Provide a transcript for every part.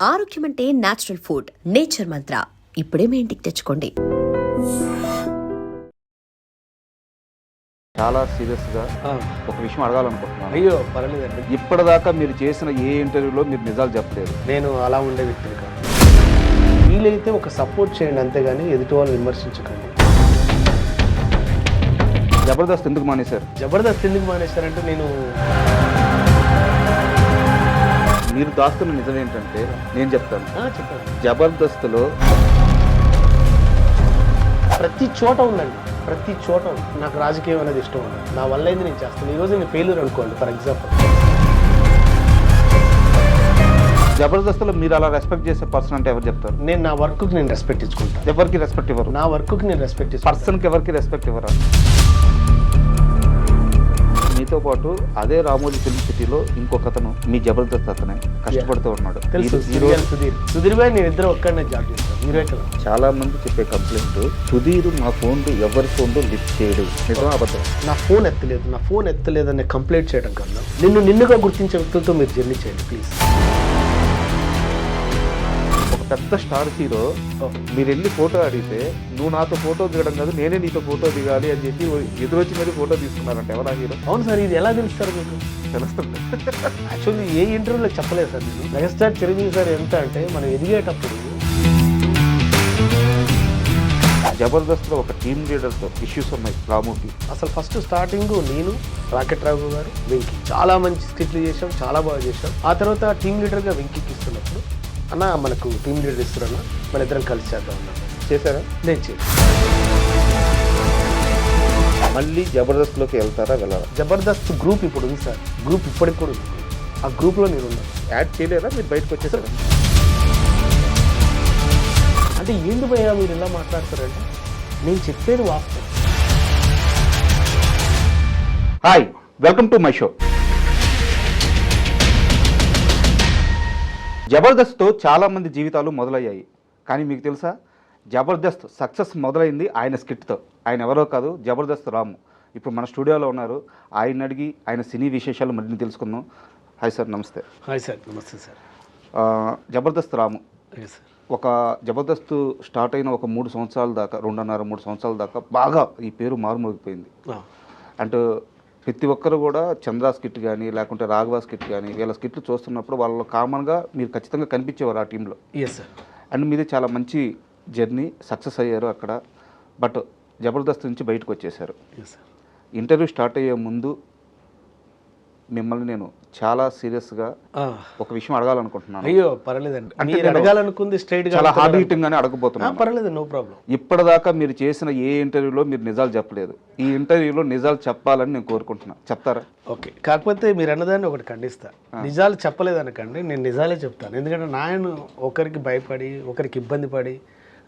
ఆరోగ్యం అంటే natural food. Nature మంత్ర ఇప్పుడే మీ ఇంటికి తెచ్చుకోండి. చాలా సీరియస్గా ఒక విషయం అడగాలనుకుంటున్నాను. అయ్యో పర్లేదండి. ఇప్పటిదాకా మీరు చేసిన ఏ ఇంటర్వ్యూలో మీరు నిజాలు చెప్పలేదు. నేను అలా ఉండే వ్యక్తిని కాదు. వీలైతే ఒక సపోర్ట్ చేయండి, అంతేగాని ఎదుటి వాళ్ళు విమర్శించకండి. జబర్దస్త్ ఎందుకు మానేశారు? జబర్దస్త్ ఎందుకు మానేశారంటే మీరు దాస్తున్న నిజం ఏంటంటే నేను చెప్తాను. చెప్పండి. జబర్దస్త్లో ప్రతి చోట ఉందండి, ప్రతి చోట ఉంది. నాకు రాజకీయం అనేది ఇష్టం ఉంది, నా వల్ల అయితే నేను చేస్తాను. ఈరోజు నేను ఫెయిల్యూర్ అనుకోండి ఫర్ ఎగ్జాంపుల్. జబర్దస్త్లో మీరు అలా రెస్పెక్ట్ చేసే పర్సన్ అంటే ఎవరు చెప్తారు? నేను నా వర్క్కి నేను రెస్పెక్ట్ ఇచ్చుకుంటాను. ఎవరికి రెస్పెక్ట్ ఇవ్వరు? నా వర్క్కి నేను రెస్పెక్ట్ ఇస్తాను. పర్సన్కి ఎవరికి రెస్పెక్ట్ ఇవ్వరా? మీతో పాటు అదే రామోజీ ఫిల్మ్ సిటీలో ఇంకొకతను మీ జబర్దస్త్ అతనే కష్టపడుతూ ఉన్నాడు. తెలుసు, సుధీర్ భాయ్ నేను ఇద్దరు ఒక్కడనే జాబ్ చేస్తాను. మీరే కదా. చాలా మంది చెప్పే కంప్లైంట్, సుధీర్ మా ఫోన్లు ఎవరి ఫోన్లు లిఫ్ట్ చేయడు. నిజం అబద్ధం? నా ఫోన్ ఎత్తలేదు అనే కంప్లైంట్ చేయడం కన్నా నిన్నుగా గుర్తించే వ్యక్తులతో మీరు జర్నీ చేయండి ప్లీజ్. ఒక పెద్ద స్టార్ హీరో మీరు వెళ్ళి ఫోటో అడిగితే నువ్వు నాతో ఫోటో దిగడం కాదు నేనే నీతో ఫోటో దిగాలి అని చెప్పి ఎదురొచ్చి మరి ఫోటో తీసుకున్నారంటే ఎవరా హీరో? అవును సార్, ఇది ఎలా తెలుస్తారు మీకు? తెలుస్తుంది. యాక్చువల్లీ ఏ ఇంటర్వ్యూలో చెప్పలేదు సార్ నేను. మెగాస్టార్ చిరంజీవి సార్ ఎంత అంటే మనం ఎదిగేటప్పుడు జబర్దస్త్లో ఒక టీమ్ లీడర్తో ఇష్యూస్ ఉన్నాయి రాముకి. అసలు ఫస్ట్ స్టార్టింగ్ నేను, రాకెట్ రాఘు గారు, వెంకీ చాలా మంచి స్కిట్లు చేసాం, చాలా బాగా చేసాం. ఆ తర్వాత టీమ్ లీడర్గా వెంకీకి ఇస్తున్నప్పుడు అన్న మనకు టీమ్ లీడర్ ఇస్తున్నా మన ఇద్దరం కలిసి చేద్దాం అన్నా. చేశారా? నేను చేసి మళ్ళీ జబర్దస్త్లోకి వెళ్తారా వెళ్ళారా? జబర్దస్త్ గ్రూప్ ఇప్పుడు ఉంది సార్, గ్రూప్ ఇప్పటికి కూడా ఉంది. ఆ గ్రూప్లో నేను ఉన్నాను. యాడ్ చేయలేదా? మీరు బయటకు వచ్చేసారా? అంటే ఏంటి భయ్యా మీరు ఇలా మాట్లాడతారంటే నేను చెప్పేది వాస్తవం. Hi, welcome to my show. జబర్దస్త్తో చాలామంది జీవితాలు మొదలయ్యాయి. కానీ మీకు తెలుసా, జబర్దస్త్ సక్సెస్ మొదలైంది ఆయన స్కిట్తో. ఆయన ఎవరో కాదు, జబర్దస్త్ రాము. ఇప్పుడు మన స్టూడియోలో ఉన్నారు. ఆయన అడిగి ఆయన సినీ విశేషాలు మళ్ళీ తెలుసుకుందాం. హాయ్ సార్, నమస్తే. హాయ్ సార్, నమస్తే సార్. జబర్దస్త్ రాము సార్ ఒక జబర్దస్త్ స్టార్ట్ అయిన ఒక 3 సంవత్సరాల దాకా, 2.5-3 సంవత్సరాల దాకా బాగా ఈ పేరు మారుమోగిపోయింది. అంటే ప్రతి ఒక్కరు కూడా చంద్రా స్కిట్ కానీ లేకుంటే రాఘవ స్కిట్ కానీ వీళ్ళ స్కిట్లు చూస్తున్నప్పుడు వాళ్ళు కామన్గా మీరు ఖచ్చితంగా కనిపించేవారు ఆ టీంలో. Yes sir. అండ్ మీది చాలా మంచి జర్నీ, సక్సెస్ అయ్యారు అక్కడ. బట్ జబర్దస్త్ నుంచి బయటకు వచ్చేసారు. ఇంటర్వ్యూ స్టార్ట్ అయ్యే ముందు మిమ్మల్ని నేను చాలా సీరియస్గా ఒక విషయం అడగాలనుకుంటున్నాను. అయ్యో పర్లేదండి, మీరు అడగాలనుకుంది స్ట్రైట్ గా చాలా హార్డ్ హిట్టింగ్ గానే అడగబోతున్నాను. పర్లేదు, నో ప్రాబ్లం. ఇప్పటిదాకా మీరు చేసిన ఏ ఇంటర్వ్యూలో మీరు నిజాలు చెప్పలేదు. ఈ ఇంటర్వ్యూలో నిజాలు చెప్పాలని నేను కోరుకుంటున్నా. చెప్తారా? ఓకే. కాకపోతే మీరు అన్నదాన్ని ఒకటి ఖండిస్తా. నిజాలు చెప్పలేదనకండి, నేను నిజాలే చెప్తాను. ఎందుకంటే నేను ఒకరికి భయపడి ఒకరికి ఇబ్బంది పడి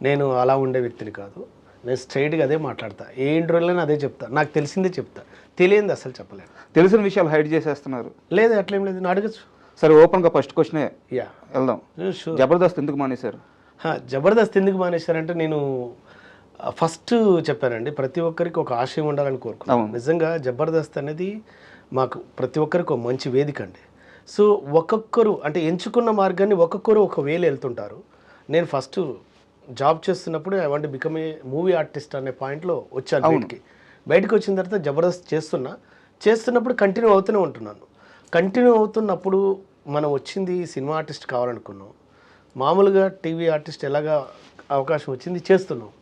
నేను అలా ఉండే వ్యక్తిని కాదు. నేను స్ట్రైట్గా అదే మాట్లాడతా. ఏ ఇంటర్వ్యూలో అదే చెప్తా. నాకు తెలిసిందే చెప్తా, తెలియంది అసలు చెప్పలేను. తెలిసిన విషయాలు హైడ్ చేసేస్తున్నారు. లేదు అట్లేం లేదు, నేను అడగచ్చు. సరే, ఓపెన్గా ఫస్ట్ క్వశ్చనే వెళ్దాం. జబర్దస్త్ ఎందుకు మానేశారు? జబర్దస్త్ ఎందుకు మానేశారంటే నేను ఫస్ట్ చెప్పానండి, ప్రతి ఒక్కరికి ఒక ఆశయం ఉండాలని కోరుకున్నాను. నిజంగా జబర్దస్త్ అనేది మాకు ప్రతి ఒక్కరికి ఒక మంచి వేదిక అండి. సో ఒక్కొక్కరు అంటే ఎంచుకున్న మార్గాన్ని ఒక్కొక్కరు ఒక వేలు వెళ్తుంటారు. నేను ఫస్ట్ జాబ్ చేస్తున్నప్పుడు I want become a movie artist అనే పాయింట్లో వచ్చాను. బయటకు వచ్చిన తర్వాత జబర్దస్త్ చేస్తున్నప్పుడు కంటిన్యూ అవుతూనే ఉంటున్నాను. కంటిన్యూ అవుతున్నప్పుడు మనం వచ్చింది సినిమా ఆర్టిస్ట్ కావాలనుకున్నాం. మామూలుగా టీవీ ఆర్టిస్ట్ ఎలాగా అవకాశం వచ్చింది చేస్తున్నాం.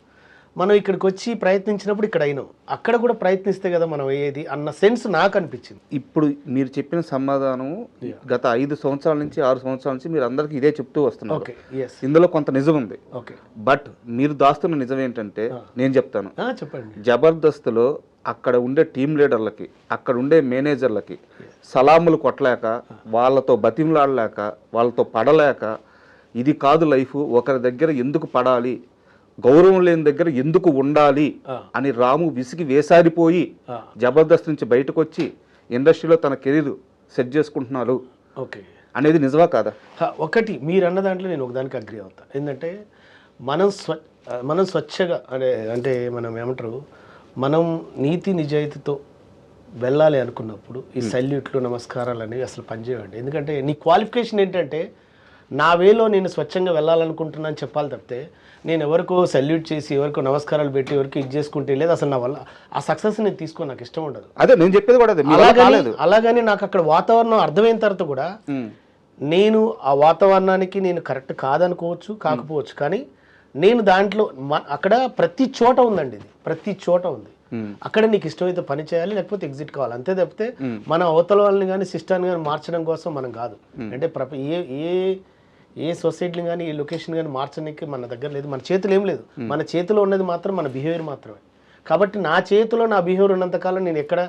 మనం ఇక్కడికి వచ్చి ప్రయత్నించినప్పుడు ఇక్కడ అయినాం. అక్కడ కూడా ప్రయత్నిస్తే కదా మనం అయ్యేది అన్న సెన్స్ నాకు అనిపించింది. ఇప్పుడు మీరు చెప్పిన సమాధానం గత 5 సంవత్సరాల నుంచి 6 సంవత్సరాల నుంచి మీరు అందరికీ ఇదే చెప్తూ వస్తున్నారు. ఇందులో కొంత నిజం ఉంది. బట్ మీరు దాస్తున్న నిజం ఏంటంటే నేను చెప్తాను. చెప్పండి. జబర్దస్త్లో అక్కడ ఉండే టీమ్ లీడర్లకి, అక్కడ ఉండే మేనేజర్లకి సలాములు కొట్టలేక, వాళ్ళతో బతిమలాడలేక, వాళ్ళతో పడలేక, ఇది కాదు లైఫ్, ఒకరి దగ్గర ఎందుకు పడాలి, గౌరవం లేని దగ్గర ఎందుకు ఉండాలి అని రాము విసిగి వేసారిపోయి జబర్దస్త్ నుంచి బయటకు వచ్చి ఇండస్ట్రీలో తన కెరీర్ సెట్ చేసుకుంటున్నారు అనేది నిజమా కాదా? ఒకటి మీరు అన్న దాంట్లో నేను ఒకదానికి అగ్రి అవుతాను. ఏంటంటే మనం స్వచ్ఛగా అంటే మనం ఏమంటారు, మనం నీతి నిజాయితీతో వెళ్ళాలి అనుకున్నప్పుడు ఈ సల్యూట్లు నమస్కారాలు అనేవి అసలు పనిచేయండి. ఎందుకంటే నీ క్వాలిఫికేషన్ ఏంటంటే నా వేలో నేను స్వచ్ఛంగా వెళ్ళాలనుకుంటున్నాను చెప్పాలి తప్పితే నేను ఎవరికో సల్యూట్ చేసి ఎవరికో నమస్కారాలు పెట్టి ఎవరికి ఇది చేసుకుంటే లేదు అసలు నా వల్ల ఆ సక్సెస్ నేను తీసుకో నాకు ఇష్టం ఉండదు. అదే నేను చెప్పేది కూడా అదే, మీ వల్ల కాలేదు. అలాగని నాకు అక్కడ వాతావరణం అర్థమైన తర్వాత కూడా నేను ఆ వాతావరణానికి నేను కరెక్ట్ కాదనుకోవచ్చు కాకపోవచ్చు, కానీ నేను దాంట్లో అక్కడ ప్రతి చోట ఉందండి, ఇది ప్రతి చోట ఉంది. అక్కడ నీకు ఇష్టమైతే పని చేయాలి, లేకపోతే ఎగ్జిట్ కావాలి, అంతే తప్పితే మన అవతల వాళ్ళని కానీ సిస్టాన్ని కానీ మార్చడం కోసం మనం కాదు. అంటే ఏ సొసైటీని కానీ ఏ లొకేషన్ కానీ మార్చడానికి మన దగ్గర లేదు, మన చేతులు ఏం లేదు. మన చేతిలో ఉన్నది మాత్రం మన బిహేవియర్ మాత్రమే. కాబట్టి నా చేతిలో నా బిహేవియర్ ఉన్నంతకాలం నేను ఎక్కడ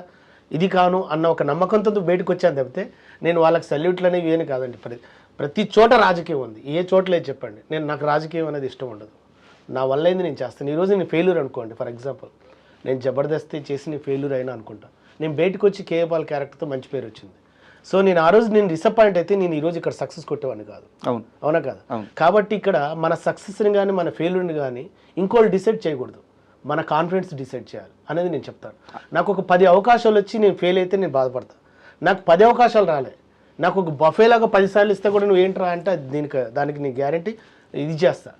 ఇది కాను అన్న ఒక నమ్మకంతో బయటకు వచ్చాను తప్పితే నేను వాళ్ళకి సల్యూట్లు అనేవి ఏమి కాదండి. ప్రతి చోట రాజకీయం ఉంది, ఏ చోట లేదు చెప్పండి. నాకు రాజకీయం అనేది ఇష్టం ఉండదు, నా వల్ల అయింది నేను చేస్తాను. ఈరోజు నేను ఫెయిల్యూర్ అనుకోండి, ఫర్ ఎగ్జాంపుల్ నేను జబర్దస్త్ చేసి నేను ఫెయిల్యూర్ అయినా అనుకుంటా, నేను బయటకు వచ్చి కేఏ పాల్ క్యారెక్టర్తో మంచి పేరు వచ్చింది. సో నేను ఆ రోజు నేను డిసప్పాయింట్ అయితే నేను ఈరోజు ఇక్కడ సక్సెస్ కొట్టేవాడిని కాదు. అవునా కాదు? కాబట్టి ఇక్కడ మన సక్సెస్ని కానీ మన ఫెయిల్యూర్ని కానీ ఇంకోళ్ళు డిసైడ్ చేయకూడదు, మన కాన్ఫిడెన్స్ డిసైడ్ చేయాలి అనేది నేను చెప్తాను. నాకు ఒక 10 అవకాశాలు వచ్చి నేను ఫెయిల్ అయితే నేను బాధపడతాను. నాకు 10 అవకాశాలు రాలే, నాకు ఒక బఫేలాగా 10 సార్లు ఇస్తే కూడా నువ్వు ఏంట్రా అంటే దానికి నీ గ్యారంటీ ఇది చేస్తా.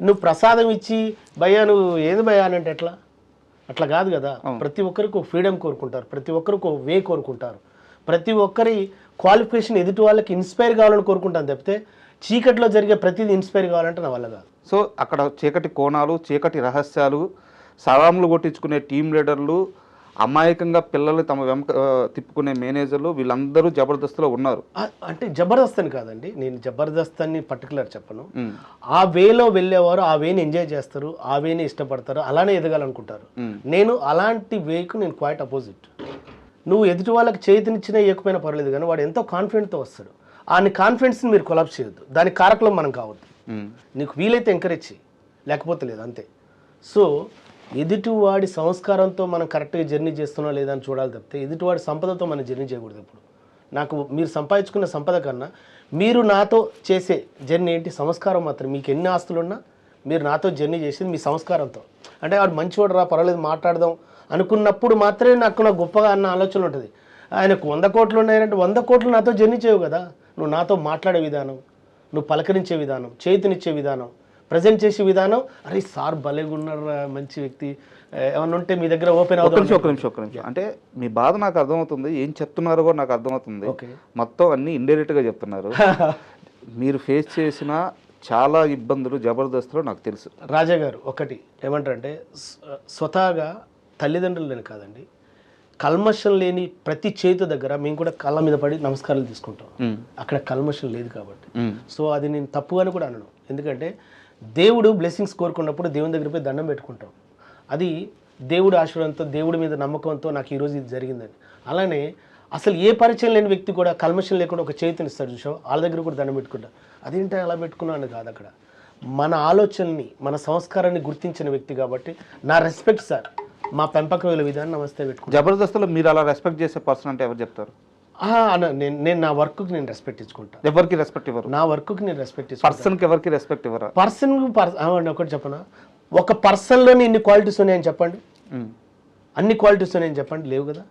నువ్వు ప్రసాదం ఇచ్చి భయ్యా నువ్వు ఏది భయ్యా అని అంటే అట్లా కాదు కదా. ప్రతి ఒక్కరికి ఒక ఫ్రీడమ్ కోరుకుంటారు, ప్రతి ఒక్కరికి ఒక వే కోరుకుంటారు, ప్రతి ఒక్కరి క్వాలిఫికేషన్ ఎదుటి వాళ్ళకి ఇన్స్పైర్ కావాలని కోరుకుంటాను తప్పితే చీకటిలో జరిగే ప్రతిదీ ఇన్స్పైర్ కావాలంటే నా వల్ల కాదు. సో అక్కడ చీకటి కోణాలు, చీకటి రహస్యాలు, సలాంలు కొట్టించుకునే టీం లీడర్లు, అమాయకంగా పిల్లలు తమ వెంక తిప్పుకునే మేనేజర్లు, వీళ్ళందరూ జబర్దస్త్లో ఉన్నారు. అంటే జబర్దస్త్ అని కాదండి, నేను జబర్దస్త్ అని పర్టికులర్ చెప్పను. ఆ వేలో వెళ్ళేవారు ఆ వేని ఎంజాయ్ చేస్తారు, ఆ వేని ఇష్టపడతారు, అలానే ఎదగాలనుకుంటారు. నేను అలాంటి వేకు నేను క్వైట్ అపోజిట్. నువ్వు ఎదుటి వాళ్ళకి చేతినిచ్చినా ఇవ్వకపోయినా పర్లేదు, కానీ వాడు ఎంతో కాన్ఫిడెంట్తో వస్తాడు. ఆ కాన్ఫిడెన్స్ని మీరు కొలాప్స్ చేయొద్దు, దాని కారకులం మనం కావద్దు. నీకు వీలైతే ఎంకరేజ్ చేయి, లేకపోతే లేదు, అంతే. సో ఎదుటివాడి సంస్కారంతో మనం కరెక్ట్గా జర్నీ చేస్తున్నా లేదా అని చూడాలి తప్పితే ఎదుటివాడి సంపదతో మనం జర్నీ చేయకూడదు. ఇప్పుడు నాకు మీరు సంపాదించుకున్న సంపద కన్నా మీరు నాతో చేసే జర్నీ ఏంటి? సంస్కారం మాత్రం. మీకు ఎన్ని ఆస్తులున్నా మీరు నాతో జర్నీ చేసేది మీ సంస్కారంతో. అంటే వాడు మంచివాడు రా పర్వాలేదు మాట్లాడదాం అనుకున్నప్పుడు మాత్రమే నాకు గొప్పగా అన్న ఆలోచన ఉంటుంది. ఆయనకు 100 కోట్లు ఉన్నాయంటే 100 కోట్లు నాతో జర్నీ చేయవు కదా. నువ్వు నాతో మాట్లాడే విధానం, నువ్వు పలకరించే విధానం, చేతినిచ్చే విధానం, ప్రజెంట్ చేసే విధానం, అరే సార్ భలేగా ఉన్నారు, మంచి వ్యక్తి, ఏమన్నా ఉంటే మీ దగ్గర ఓపెన్ అవుతుంది. ఒక నిమిషం అంటే మీ బాధ నాకు అర్థమవుతుంది, ఏం చెప్తున్నారో కూడా నాకు అర్థమవుతుంది. మొత్తం అన్ని ఇండైరెక్ట్గా చెప్తున్నారు. మీరు ఫేస్ చేసిన చాలా ఇబ్బందులు జబర్దస్త్లో నాకు తెలుసు. రాజా గారు ఒకటి ఏమంటారంటే స్వతహాగా తల్లిదండ్రులని కాదండి, కల్మషం లేని ప్రతి చేతు దగ్గర మేము కూడా కళ్ళ మీద పడి నమస్కారాలు తీసుకుంటాం. అక్కడ కల్మషం లేదు కాబట్టి. సో అది నేను తప్పుగాని కూడా అనను, ఎందుకంటే దేవుడు బ్లెస్సింగ్స్ కోరుకున్నప్పుడు దేవుని దగ్గర పోయి దండం పెట్టుకుంటాం. అది దేవుడి ఆశీర్వాదంతో, దేవుడి మీద నమ్మకంతో నాకు ఈరోజు ఇది జరిగిందని. అలానే అసలు ఏ పరిచయం లేని వ్యక్తి కూడా కల్మషం లేకుండా ఒక చేతినిస్తాడు చూసావు, వాళ్ళ దగ్గర కూడా దండం పెట్టుకుంటా. అదేంటే అలా పెట్టుకున్నాను కాదు, అక్కడ మన ఆలోచనని మన సంస్కారాన్ని గుర్తించిన వ్యక్తి కాబట్టి నా రెస్పెక్ట్ సార్, మా పెంపకం విధానం నమస్తే పెట్టుకుంటాను. జబర్దస్త్లో మీరు అలా రెస్పెక్ట్ చేసే పర్సన్ అంటే ఎవరు చెప్తారు? నేను నా వర్క్కి నేను రెస్పెక్ట్ ఇచ్చుకుంటాను. ఎవరికి రెస్పెక్ట్ ఇవ్వరు? నా వర్క్కి నేను రెస్పెక్ట్ ఇచ్చుకుంటాను. పర్సన్కి ఎవరికి రెస్పెక్ట్ ఇవ్వరా? పర్సన్ ఒకటి చెప్పనా, ఒక పర్సన్లోనే ఇన్ని క్వాలిటీస్ ఉన్నాయని చెప్పండి, అన్ని క్వాలిటీస్ ఉన్నాయని చెప్పండి, లేవు కదా.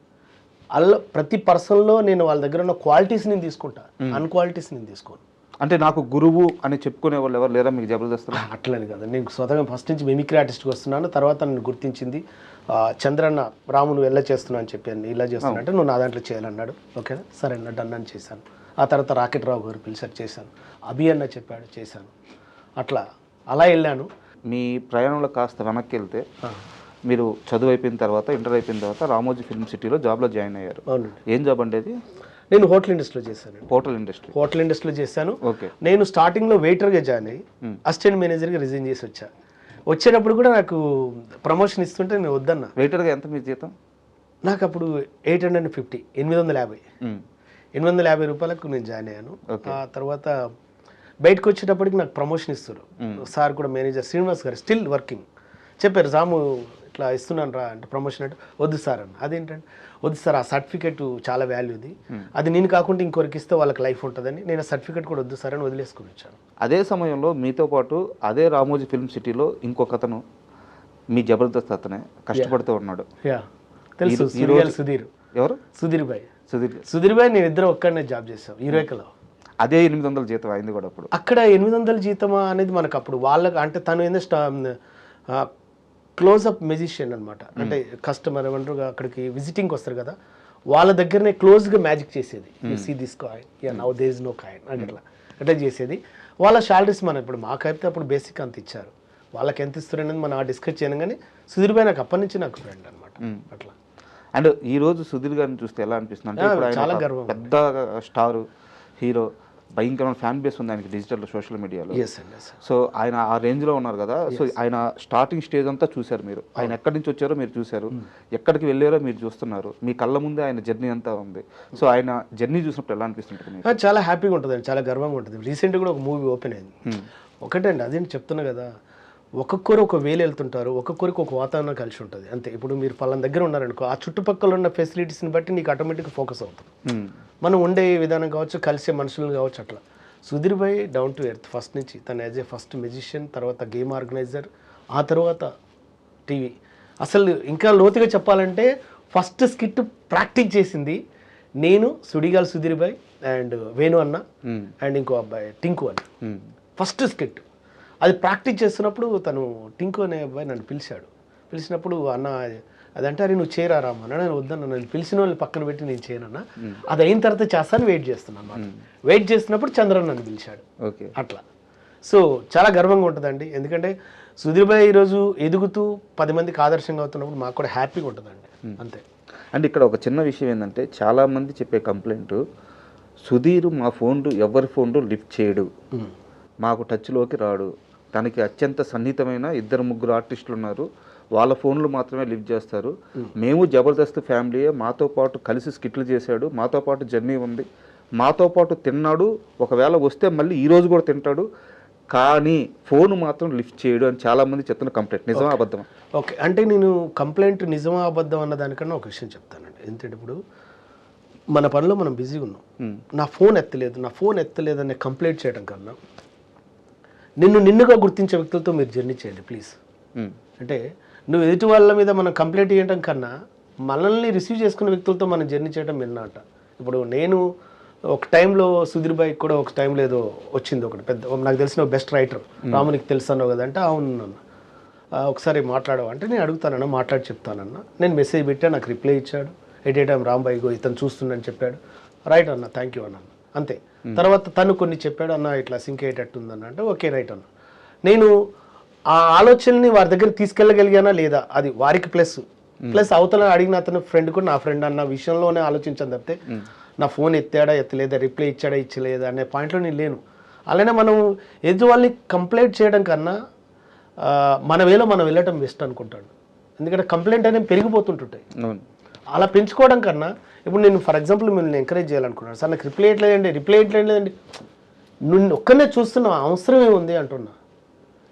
అలా ప్రతి పర్సన్లో నేను వాళ్ళ దగ్గర ఉన్న క్వాలిటీస్ నేను తీసుకుంటా, అన్క్వాలిటీస్ నేను తీసుకోను. అంటే నాకు గురువు అని చెప్పుకునే వాళ్ళు ఎవరు లేరా మీకు జబర్దస్త్? అట్లని కదా, నేను స్వతహాగా ఫస్ట్ నుంచి మిమిక్రీ ఆర్టిస్ట్కి వస్తున్నాను. తర్వాత నన్ను గుర్తించింది చంద్రన్న, రాము నువ్వు ఎలా చేస్తున్నావు అని చెప్పాను. ఇలా చేస్తున్నా అంటే నువ్వు నా దాంట్లో చేయాలన్నాడు. ఓకేనా సరే అన్న డన్ అని చేశాను. ఆ తర్వాత రాకెట్ రావు గారు పిలిచారు, చేశాను. అభి అన్న చెప్పాడు, చేశాను. అలా వెళ్ళాను. మీ ప్రయాణంలో కాస్త వెనక్కి వెళ్తే మీరు చదువు అయిపోయిన తర్వాత, ఇంటర్ అయిపోయిన తర్వాత రామోజీ ఫిల్మ్ సిటీలో జాబ్లో జాయిన్ అయ్యారు. అవునండి. ఏం జాబ్ అండి అది? నేను హోటల్ ఇండస్ట్రీలో చేశాను. హోటల్ ఇండస్ట్రీలో చేశాను. నేను స్టార్టింగ్లో వెయిటర్గా జాయిన్ అయ్యి అసిస్టెంట్ మేనేజర్గా రిజైన్ చేసి వచ్చేటప్పుడు కూడా నాకు ప్రమోషన్ ఇస్తుంటే నేను వద్దన్నా. వెయిటర్గా ఎంత మీ జీతం? నాకు అప్పుడు 850, 850 రూపాయలకు నేను జాయిన్ అయ్యాను. ఆ తర్వాత బయటకు వచ్చేటప్పటికి నాకు ప్రమోషన్ ఇస్తారు. సార్ కూడా మేనేజర్ శ్రీనివాస్ గారు స్టిల్ వర్కింగ్ చెప్పారు, రాము ఇట్లా ఇస్తున్నాను రా అంటే ప్రమోషన్ అంటే వద్దు సార్ అన్న. అదేంటంటే వద్దు సార్, ఆ సర్టిఫికేట్ చాలా వాల్యూది, అది నేను కాకుండా ఇంకొకరికి ఇస్తే వాళ్ళకి లైఫ్ ఉంటుందని నేను ఆ సర్టిఫికేట్ కూడా వద్దు సార్ అని వదిలేసుకుని వచ్చాను. అదే సమయంలో మీతో పాటు అదే రామోజీ ఫిల్మ్ సిటీలో ఇంకొక అతను మీ జబర్దస్త్ అతనే కష్టపడుతూ ఉన్నాడు. తెలుసు, సుధీర్. ఎవరు? సుధీర్ భాయ్ నేను ఇద్దరు ఒక్కడనే జాబ్ చేసాం హీరోయికలో. అదే 800 జీతం అయింది కూడా అప్పుడు. అక్కడ 800 జీతమా అనేది మనకు అప్పుడు వాళ్ళకి అంటే తను ఏందో క్లోజ్అప్ మెజిషియన్ అనమాట. అంటే కస్టమర్ ఏమంటారు అక్కడికి విజిటింగ్కి వస్తారు కదా, వాళ్ళ దగ్గరనే క్లోజ్గా మ్యాజిక్ చేసేది. You see this coin, now there is no coin అని అట్లా చేసేది. వాళ్ళ శాలరీస్ మనం ఇప్పుడు మాకైతే అప్పుడు బేసిక్ అంత ఇచ్చారు, వాళ్ళకి ఎంత ఇస్తారు అనేది మనం డిస్కస్ చేయను. కానీ సుధీర్ భాయ్ నాకు అప్పటి నుంచి నాకు ఫ్రెండ్ అనమాట అట్లా. అండ్ ఈ రోజు సుధీర్ గారిని చూస్తే ఎలా అనిపిస్తుంది అంటే ఇప్పుడు ఆయన చాలా ఒక గర్వం. పెద్ద స్టార్ హీరో, భయంకరమైన ఫ్యాన్ బేస్ ఉంది ఆయనకి డిజిటల్ సోషల్ మీడియాలో. సో ఆయన ఆ రేంజ్లో ఉన్నారు కదా. సో ఆయన స్టార్టింగ్ స్టేజ్ అంతా చూశారు మీరు, ఆయన ఎక్కడి నుంచి వచ్చారో మీరు చూశారు, ఎక్కడికి వెళ్ళారో మీరు చూస్తున్నారు, మీ కళ్ళ ముందే ఆయన జర్నీ అంతా ఉంది. సో ఆయన జర్నీ చూసినప్పుడు ఎలా అనిపిస్తుంటుంది? చాలా హ్యాపీగా ఉంటుంది, చాలా గర్వంగా ఉంటుంది. రీసెంట్గా కూడా ఒక మూవీ ఓపెన్ అయింది. ఒకటండి అదేంటి చెప్తున్నా కదా, ఒక్కొక్కరు ఒక వేలు వెళ్తుంటారు, ఒక్కొక్కరికి ఒక వాతావరణం కలిసి ఉంటుంది అంతే. ఇప్పుడు మీరు పలానా దగ్గర ఉన్నారనుకో, ఆ చుట్టుపక్కల ఉన్న ఫెసిలిటీస్ని బట్టి నీకు ఆటోమేటిక్గా ఫోకస్ అవుతుంది. మనం ఉండే విధానం కావచ్చు, కలిసే మనుషులను కావచ్చు అట్లా. సుధీర్ భాయ్ డౌన్ టు ఎర్త్ ఫస్ట్ నుంచి. తను యాజ్ ఏ ఫస్ట్ మెజిషియన్, తర్వాత గేమ్ ఆర్గనైజర్, ఆ తర్వాత టీవీ. అసలు ఇంకా లోతుగా చెప్పాలంటే ఫస్ట్ స్కిట్ ప్రాక్టీస్ చేసింది నేను, సుడిగాల్ సుధీర్ భాయ్ అండ్ వేణు అన్న అండ్ ఇంకో అబ్బాయి టింకు అన్న. ఫస్ట్ స్కిట్ అది ప్రాక్టీస్ చేస్తున్నప్పుడు తను టింకు అనే అబ్బాయి నన్ను పిలిచినప్పుడు అన్న అదంటే అరే నువ్వు చేయరా రామ్మా, నేను వద్దన్న, నన్ను పిలిచిన వాళ్ళని పక్కన పెట్టి నేను చేయనన్నా, అది అయిన తర్వాత చేస్తాను వెయిట్ చేస్తున్నాను అన్నమాట. వెయిట్ చేస్తున్నప్పుడు చంద్రన్ నన్ను పిలిచాడు అట్లా. సో చాలా గర్వంగా ఉంటుందండి, ఎందుకంటే సుధీర్ భాయ్ ఈరోజు ఎదుగుతూ 10 మందికి ఆదర్శంగా అవుతున్నప్పుడు మాకు కూడా హ్యాపీగా ఉంటుందండి అంతే. అండ్ ఇక్కడ ఒక చిన్న విషయం ఏంటంటే చాలామంది చెప్పే కంప్లైంట్, సుధీర్ మా ఫోన్లు ఎవరి ఫోన్లు లిఫ్ట్ చేయడు, మాకు టచ్లోకి రాడు, తనకి అత్యంత సన్నిహితమైన 2-3 ఆర్టిస్టులు ఉన్నారు, వాళ్ళ ఫోన్లు మాత్రమే లిఫ్ట్ చేస్తారు, మేము జబర్దస్త్ ఫ్యామిలీయే, మాతో పాటు కలిసి స్కిట్లు చేశాడు, మాతో పాటు జర్నీ ఉంది, మాతో పాటు తిన్నాడు, ఒకవేళ వస్తే మళ్ళీ ఈరోజు కూడా తింటాడు, కానీ ఫోన్ మాత్రం లిఫ్ట్ చేయడు అని చాలామంది చెప్తున్న కంప్లైంట్. నిజమా అబద్ధమా? ఓకే, అంటే నేను కంప్లైంట్ నిజమా అబద్ధం అన్న దానికన్నా ఒక విషయం చెప్తానండి. ఎందుకంటే ఇప్పుడు మన పనిలో మనం బిజీగా ఉన్నాం, నా ఫోన్ ఎత్తలేదు అనే కంప్లైంట్ చేయడం కన్నా నిన్నుగా గుర్తించే వ్యక్తులతో మీరు జర్నీ చేయండి ప్లీజ్. అంటే నువ్వు ఎదుటి వాళ్ళ మీద మనం కంప్లైంట్ చేయడం కన్నా మనల్ని రిసీవ్ చేసుకునే వ్యక్తులతో మనం జర్నీ చేయడం విన్నాట. ఇప్పుడు నేను ఒక టైంలో సుధీర్ భాయ్ కూడా ఒక టైంలో ఏదో వచ్చింది, ఒకటి పెద్ద నాకు తెలిసిన బెస్ట్ రైటర్ రామునికి తెలుసు అన్నావు కదా అంటే అవును అన్న, ఒకసారి మాట్లాడవు అంటే నేను అడుగుతానన్నా, మాట్లాడి చెప్తానన్నా. నేను మెసేజ్ పెట్టా, నాకు రిప్లై ఇచ్చాడు, at a time Rambai go ఇతను చూస్తుండని చెప్పాడు, రైట్ అన్న థ్యాంక్ యూ అన్న అంతే. తర్వాత తను కొన్ని చెప్పాడు, అన్న ఇట్లా సింక్ అయ్యేటట్టుందన్న అంటే ఓకే రైట్ అన్న. నేను ఆ ఆలోచనని వారి దగ్గర తీసుకెళ్ళగలిగానా లేదా అది వారికి ప్లస్ అవతల అడిగిన అతను ఫ్రెండ్ కూడా నా ఫ్రెండ్ అన్న విషయంలోనే ఆలోచించాను తప్పితే నా ఫోన్ ఎత్తాడా ఎత్తలేదా, రిప్లై ఇచ్చాడా ఇచ్చలేదా అనే పాయింట్లో నేను లేను. అలానే మనం ఎదుటి వాళ్ళని కంప్లైంట్ చేయడం కన్నా మన వేలో మనం వెళ్ళటం బెస్ట్ అనుకుంటాడు, ఎందుకంటే కంప్లైంట్ అనేవి పెరిగిపోతుంటుంటాయి. అలా పెంచుకోవడం కన్నా ఇప్పుడు నేను ఫర్ ఎగ్జాంపుల్ మిమ్మల్ని ఎంకరేజ్ చేయాలనుకున్నాను, సార్ నాకు రిప్లై ఇట్లేదండి నువ్వు ఒక్కనే చూస్తున్నా అవసరం ఏముంది అంటున్నా.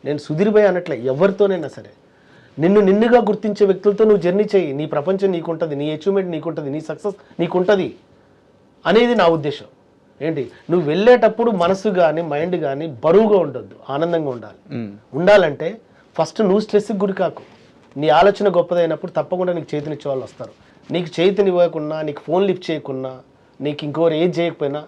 నేను సుధీర్ భాయ్ అనట్లే, ఎవరితోనైనా సరే నిన్నుగా గుర్తించే వ్యక్తులతో నువ్వు జర్నీ చేయి, నీ ప్రపంచం నీకుంటుంది, నీ అచీవ్మెంట్ నీకుంటుంది, నీ సక్సెస్ నీకుంటుంది అనేది నా ఉద్దేశం. ఏంటి నువ్వు వెళ్ళేటప్పుడు మనసు కానీ మైండ్ కానీ బరువుగా ఉండొద్దు, ఆనందంగా ఉండాలంటే ఫస్ట్ నువ్వు స్ట్రెస్కి గురి కాకు. నీ ఆలోచన గొప్పదైనప్పుడు తప్పకుండా నీకు చేతినిచ్చే వాళ్ళు వస్తారు. నీకు చేతినివ్వకున్నా, నీకు ఫోన్ లిఫ్ట్ చేయకున్నా, నీకు ఇంకోరు ఏది చేయకపోయినా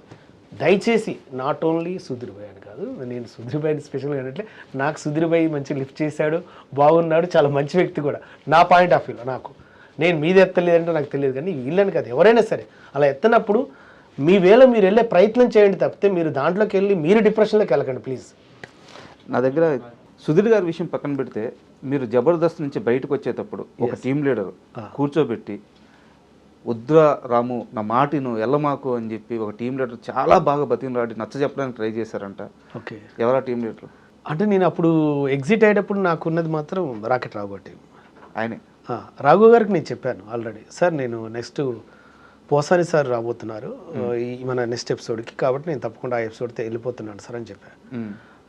దయచేసి నాట్ ఓన్లీ సుధీర్ భాయ్ అని కాదు, నేను సుధీర్ భాయ్ని స్పెషల్గా అంటే నాకు సుధీర్ భాయ్ మంచి లిఫ్ట్ చేశాడు, బాగున్నాడు, చాలా మంచి వ్యక్తి కూడా నా పాయింట్ ఆఫ్ వ్యూలో. నాకు నేను మీది ఎత్తలేదంటే నాకు తెలియదు, కానీ వీళ్ళని కాదు ఎవరైనా సరే అలా ఎత్తనప్పుడు మీ వేళ మీరు వెళ్ళే ప్రయత్నం చేయండి తప్పితే మీరు దాంట్లోకి వెళ్ళి మీరు డిప్రెషన్లోకి వెళ్ళకండి ప్లీజ్. నా దగ్గర సుధీర్ గారి విషయం పక్కన పెడితే మీరు జబర్దస్త్ నుంచి బయటకు వచ్చేటప్పుడు ఒక టీం లీడర్ కూర్చోబెట్టి వద్దురా రాము నా మాటిను ఎల్లమాకు అని చెప్పి ఒక టీం లీడర్ చాలా బాగా బతిమలాడి నచ్చ చెప్పడానికి ట్రై చేశారంట. ఓకే, ఎవరా టీం లీడర్? అంటే నేను అప్పుడు ఎగ్జిట్ అయ్యేటప్పుడు నాకున్నది మాత్రం రాకెట్ రాఘు గారి టీం. ఆయనే రాఘు గారికి నేను చెప్పాను ఆల్రెడీ, సార్ నేను నెక్స్ట్ పోసాని సార్ రాబోతున్నారు మన నెక్స్ట్ ఎపిసోడ్కి, కాబట్టి నేను తప్పకుండా ఆ ఎపిసోడ్తో వెళ్ళిపోతున్నాను సార్ అని చెప్పాను.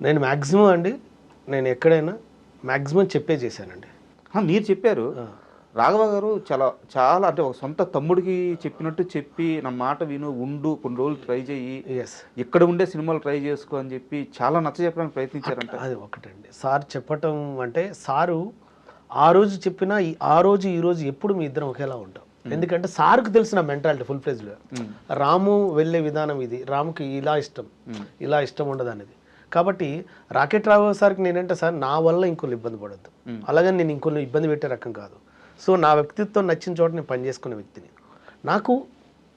నేను మ్యాక్సిమం అండి నేను ఎక్కడైనా మ్యాక్సిమం చెప్పే చేశానండి. మీరు చెప్పారు, రాఘవ గారు చాలా అంటే ఒక సొంత తమ్ముడికి చెప్పినట్టు చెప్పి నా మాట విను, ఉండు, కొన్ని రోజులు ట్రై చేయి, ఇక్కడ ఉండే సినిమాలు ట్రై చేసుకో అని చెప్పి చాలా నచ్చ చెప్పడానికి ప్రయత్నించారంట. అది ఒకటండి సార్ చెప్పటం అంటే, సారు ఆ రోజు చెప్పినా ఈ రోజు ఎప్పుడు మీ ఇద్దరం ఒకేలా ఉంటాం. ఎందుకంటే సార్కు తెలిసిన మెంటాలిటీ ఫుల్ ఫ్లెజ్డ్గా రాము వెళ్ళే విధానం ఇది, రాముకి ఇలా ఇష్టం ఉండదు అనేది. కాబట్టి రాకెట్ రావు సార్కి నేనంటే సార్ నా వల్ల ఇంకొన్ని ఇబ్బంది పడద్దు, అలాగని నేను ఇంకొన్ని ఇబ్బంది పెట్టే రకం కాదు. సో నా వ్యక్తిత్వం నచ్చిన చోట నేను పనిచేసుకునే వ్యక్తిని. నాకు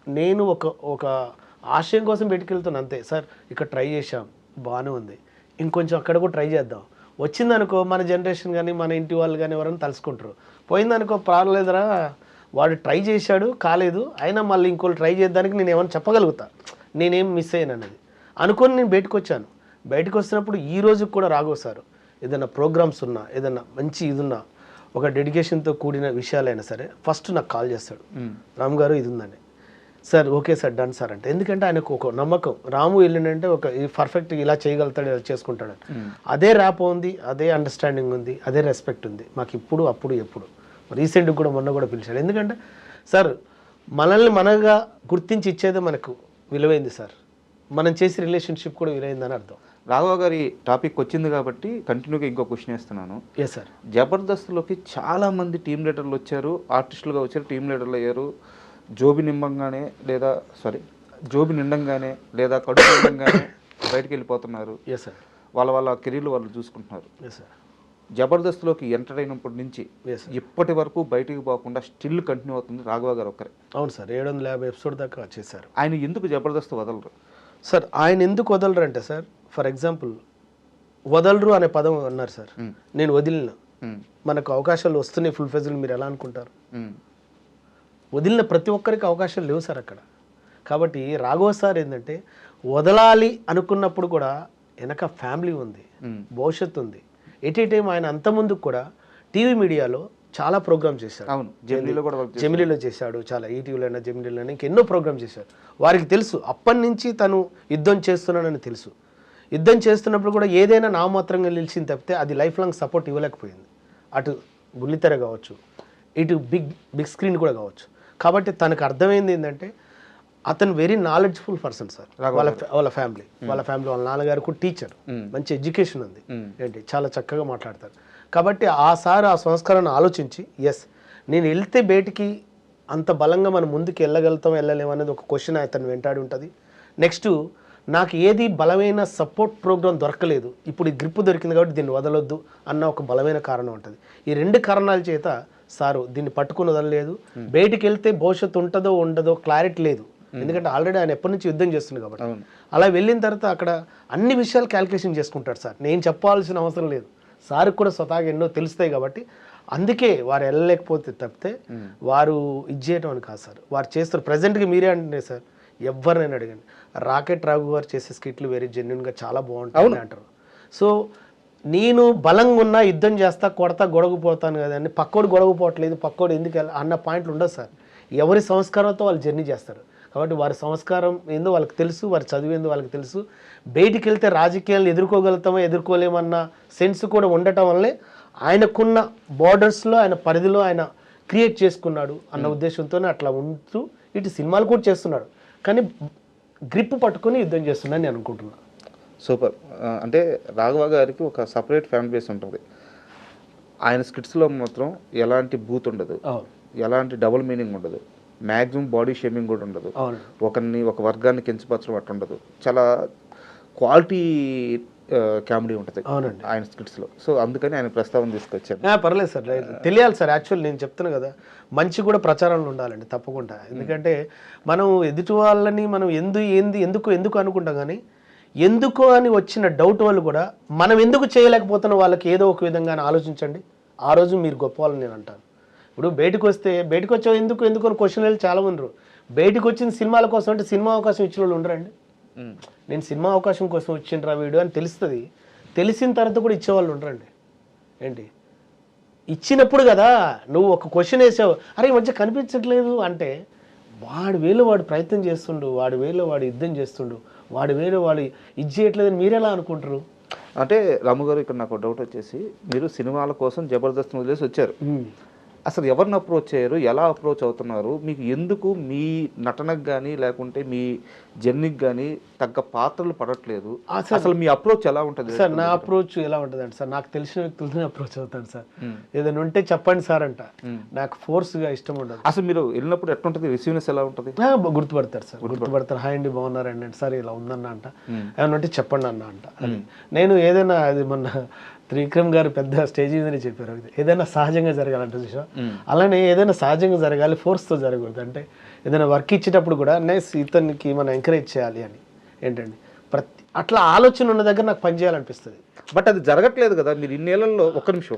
నేను ఒక ఆశయం కోసం పెట్టుకెళ్తాను అంతే. సార్ ఇక్కడ ట్రై చేశాం బాగానే ఉంది, ఇంకొంచెం అక్కడ కూడా ట్రై చేద్దాం. వచ్చిందనుకో మన జనరేషన్ కానీ మన ఇంటి వాళ్ళు కానీ ఎవరైనా తలుసుకుంటారు. పోయిందనుకో పర్వాలేదురా వాడు ట్రై చేశాడు కాలేదు, అయినా మళ్ళీ ఇంకోళ్ళు ట్రై చేద్దానికి నేను ఏమైనా చెప్పగలుగుతా, నేనేం మిస్ అయ్యాను అనేది అనుకొని నేను బయటకు వచ్చాను. బయటకు వచ్చినప్పుడు ఈ రోజుకి కూడా రాఘవ్ సార్ ఏదైనా ప్రోగ్రామ్స్ ఉన్నా, ఏదైనా మంచి ఇది ఉన్నా, ఒక డెడికేషన్తో కూడిన విషయాలైనా సరే ఫస్ట్ నాకు కాల్ చేస్తాడు, రామ్ గారు ఇది ఉందని. Sir okay sir done sir అంటే. ఎందుకంటే ఆయనకు ఒక నమ్మకం, రాము వెళ్ళిందంటే ఒక పర్ఫెక్ట్ ఇలా చేయగలుగుతాడు, ఇలా చేసుకుంటాడు. అదే ర్యాప్ ఉంది, అదే అండర్స్టాండింగ్ ఉంది, అదే రెస్పెక్ట్ ఉంది మాకు ఇప్పుడు, అప్పుడు, ఎప్పుడు. రీసెంట్గా కూడా మొన్న కూడా పిలిచాడు. ఎందుకంటే సార్ మనల్ని మనగా గుర్తించి ఇచ్చేదే మనకు విలువైంది సార్, మనం చేసే రిలేషన్షిప్ కూడా విలువైందని అర్థం. రాఘవ గారి టాపిక్ వచ్చింది కాబట్టి కంటిన్యూగా ఇంకో క్వశ్చన్ వేస్తున్నాను. Yes sir. జబర్దస్త్లోకి చాలామంది టీం లీడర్లు వచ్చారు, ఆర్టిస్టులుగా వచ్చారు, టీం లీడర్లు అయ్యారు. జోబి నిండంగానే లేదా కడుపు నిండంగానే బయటకు వెళ్ళిపోతున్నారు. Yes sir. వాళ్ళ కెరీర్లు వాళ్ళు చూసుకుంటున్నారు. Yes sir. జబర్దస్త్లోకి ఎంటర్ అయినప్పటి నుంచి ఇప్పటి వరకు బయటికి పోకుండా స్టిల్ కంటిన్యూ అవుతుంది రాఘవ గారు ఒక్కరే. అవును సార్, 750 ఎపిసోడ్ దాకా చేశారు. ఆయన ఎందుకు జబర్దస్త్ వదలరు సార్? ఆయన ఎందుకు వదలరు అంటే సార్, ఫర్ ఎగ్జాంపుల్ వదలరు అనే పదం అన్నారు సార్, నేను వదిలిన మనకు అవకాశాలు వస్తున్నాయి ఫుల్ ఫెజ్లు, మీరు ఎలా అనుకుంటారు? వదిలిన ప్రతి ఒక్కరికి అవకాశాలు లేవు సార్ అక్కడ. కాబట్టి రాఘవ సార్ ఏంటంటే వదలాలి అనుకున్నప్పుడు కూడా వెనక ఫ్యామిలీ ఉంది, భవిష్యత్తు ఉంది. ఎట్ ఏ టైం ఆయన అంతకుముందుకు కూడా టీవీ మీడియాలో చాలా ప్రోగ్రామ్ చేశాడు. అవును, జెమిలీలో చేశాడు, చాలా ఈటీవీలో అయినా జెమిలీలో అయినా ఇంకెన్నో ప్రోగ్రామ్ చేశాడు. వారికి తెలుసు అప్పటి నుంచి తను యుద్ధం చేస్తున్నానని తెలుసు. యుద్ధం చేస్తున్నప్పుడు కూడా ఏదైనా నామమాత్రంగా నిలిచింది తప్పితే అది లైఫ్ లాంగ్ సపోర్ట్ ఇవ్వలేకపోయింది. అటు బుల్లితెర కావచ్చు, ఇటు బిగ్ స్క్రీన్ కూడా కావచ్చు. కాబట్టి తనకు అర్థమైంది ఏంటంటే అతను వెరీ నాలెడ్జ్ఫుల్ పర్సన్ సార్. వాళ్ళ ఫ్యామిలీ వాళ్ళ నాన్నగారు కూడా టీచర్, మంచి ఎడ్యుకేషన్ ఉంది, ఏంటి చాలా చక్కగా మాట్లాడతారు. కాబట్టి ఆ సార్ ఆ సంస్కారాన్ని ఆలోచించి ఎస్ నేను వెళ్తే బయటికి అంత బలంగా మనం ముందుకు వెళ్ళగలుగుతాం వెళ్ళలేము అనేది ఒక క్వశ్చన్ అతను వెంటాడి ఉంటుంది. నెక్స్ట్ నాకు ఏది బలమైన సపోర్ట్ ప్రోగ్రామ్ దొరకలేదు, ఇప్పుడు ఈ గ్రిప్ దొరికింది కాబట్టి దీన్ని వదలొద్దు అన్న ఒక బలమైన కారణం ఉంటుంది. ఈ రెండు కారణాల చేత సారు దీన్ని పట్టుకుని వదలలేదు. బయటికి వెళ్తే భవిష్యత్తు ఉంటుందో ఉండదో క్లారిటీ లేదు, ఎందుకంటే ఆల్రెడీ ఆయన ఎప్పటి నుంచి యుద్ధం చేస్తుంది కాబట్టి. అలా వెళ్ళిన తర్వాత అక్కడ అన్ని విషయాలు క్యాల్కులేషన్ చేసుకుంటాడు సార్. నేను చెప్పాల్సిన అవసరం లేదు, సార్కి కూడా స్వతహాగా ఎన్నో తెలుస్తాయి కాబట్టి అందుకే వారు వెళ్ళలేకపోతే తప్పితే వారు ఇది చేయటం అని కాదు సార్. వారు చేస్తారు. ప్రజెంట్గా మీరే అంటే సార్ ఎవరినైనా అడగండి, రాకెట్ రాఘు గారు చేసే స్కిట్లు వెరీ జెన్యున్గా చాలా బాగుంటుంది అంటారు. సో నేను బలంగా ఉన్నా యుద్ధం చేస్తా కొడతా గొడవపోతాను కదండి, పక్కోడు గొడవపోవట్లేదు, పక్కోడు ఎందుకు అన్న పాయింట్లు ఉండదు సార్. ఎవరి సంస్కారంతో వాళ్ళు జర్నీ చేస్తారు. కాబట్టి వారి సంస్కారం ఏందో వాళ్ళకి తెలుసు, వారి చదువు ఏందో వాళ్ళకి తెలుసు. బయటికి వెళ్తే రాజకీయాలను ఎదుర్కోగలుగుతామో ఎదుర్కోలేమన్న సెన్స్ కూడా ఉండటం వల్లే ఆయనకున్న బార్డర్స్లో ఆయన పరిధిలో ఆయన క్రియేట్ చేసుకున్నాడు అన్న ఉద్దేశంతోనే అట్లా ఉంటూ ఇటు సినిమాలు కూడా చేస్తున్నాడు. కానీ గ్రిప్ పట్టుకొని యుద్ధం చేస్తున్నాను నేను అనుకుంటున్నాను. సూపర్. అంటే రాఘవ గారికి ఒక సపరేట్ ఫ్యాన్ బేస్ ఉంటుంది. ఆయన స్కిట్స్లో మాత్రం ఎలాంటి బూత్ ఉండదు, ఎలాంటి డబుల్ మీనింగ్ ఉండదు, మ్యాక్సిమం బాడీ షేమింగ్ కూడా ఉండదు, ఒక వర్గాన్ని కించపరచడం అట్లా ఉండదు. చాలా క్వాలిటీ కామెడీ ఉంటుంది ఆయన స్కిట్స్లో. సో అందుకని ఆయన ప్రస్తావన తీసుకొచ్చాను. పర్లేదు సార్, తెలియాలి సార్. యాక్చువల్లీ నేను చెప్తాను కదా, మంచి కూడా ప్రచారంలో ఉండాలండి తప్పకుండా. ఎందుకంటే మనం ఎదుటి వాళ్ళని మనం ఎందుకు అనుకుంటాం, కానీ ఎందుకు అని వచ్చిన డౌట్ వాళ్ళు కూడా మనం ఎందుకు చేయలేకపోతున్న వాళ్ళకి ఏదో ఒక విధంగా ఆలోచించండి, ఆ రోజు మీరు గొప్ప వాళ్ళని నేను అంటాను. ఇప్పుడు బయటకు వచ్చావు ఎందుకు అని క్వశ్చన్ వెళ్ళి చాలా ఉండరు. బయటకు వచ్చిన సినిమాల కోసం అంటే సినిమా అవకాశం ఇచ్చిన వాళ్ళు ఉండరండి. నేను సినిమా అవకాశం కోసం వచ్చిండ్రా వీడియో అని తెలుస్తుంది, తెలిసిన తర్వాత కూడా ఇచ్చేవాళ్ళు ఉండరండి. ఏంటి ఇచ్చినప్పుడు కదా నువ్వు ఒక క్వశ్చన్ వేసావు, అరే ఈ మధ్య కనిపించట్లేదు అంటే వాడు వేలో వాడు ప్రయత్నం చేస్తుండు, వాడు వేలో వాడు యుద్ధం చేస్తుండు, వాడు వేలో వాడు ఇది చేయట్లేదని మీరెలా అనుకుంటారు? అంటే రాము గారు ఇక్కడ నాకు డౌట్ వచ్చేసి, మీరు సినిమాల కోసం జబర్దస్త్ వదిలేసి వచ్చారు, అసలు ఎవరిని అప్రోచ్ అయ్యారు, ఎలా అప్రోచ్ అవుతున్నారు, మీకు ఎందుకు మీ నటనకు కానీ లేకుంటే మీ జర్నీకి కానీ తగ్గ పాత్రలు పడట్లేదు, అసలు మీ అప్రోచ్ ఎలా ఉంటుంది? సార్ నా అప్రోచ్ ఎలా ఉంటుంది అంటే సార్, నాకు తెలిసిన వ్యక్తులతో అప్రోచ్ అవుతాను సార్. ఏదైనా ఉంటే చెప్పండి సార్ అంట, నాకు ఫోర్స్గా ఇష్టం ఉండదు. అసలు మీరు వెళ్ళినప్పుడు ఎట్లుంటుంది, రిసీవ్నెస్ ఎలా ఉంటుంది? గుర్తుపడతారు సార్, గుర్తుపడతారు. హాయ్ అండి బాగున్నారండి అంటే, సార్ ఇలా ఉందన్న అంట, ఏమన్నా ఉంటే చెప్పండి అన్న అంట. నేను ఏదైనా, అది మొన్న త్రివిక్రమ్ గారు పెద్ద స్టేజ్ మీదనే చెప్పారు, ఏదైనా సహజంగా జరగాలంటే చూసా, అలానే ఏదైనా సహజంగా జరగాలి, ఫోర్స్తో జరగకూడదు. అంటే ఏదైనా వర్క్ ఇచ్చేటప్పుడు కూడా ఇతనికి మనం ఎంకరేజ్ చేయాలి అని ఏంటండి, అట్లా ఆలోచన ఉన్న దగ్గర నాకు పని చేయాలనిపిస్తుంది. బట్ అది జరగట్లేదు కదా. మీరు ఇన్నేళ్లలో ఒక్క నిమిషం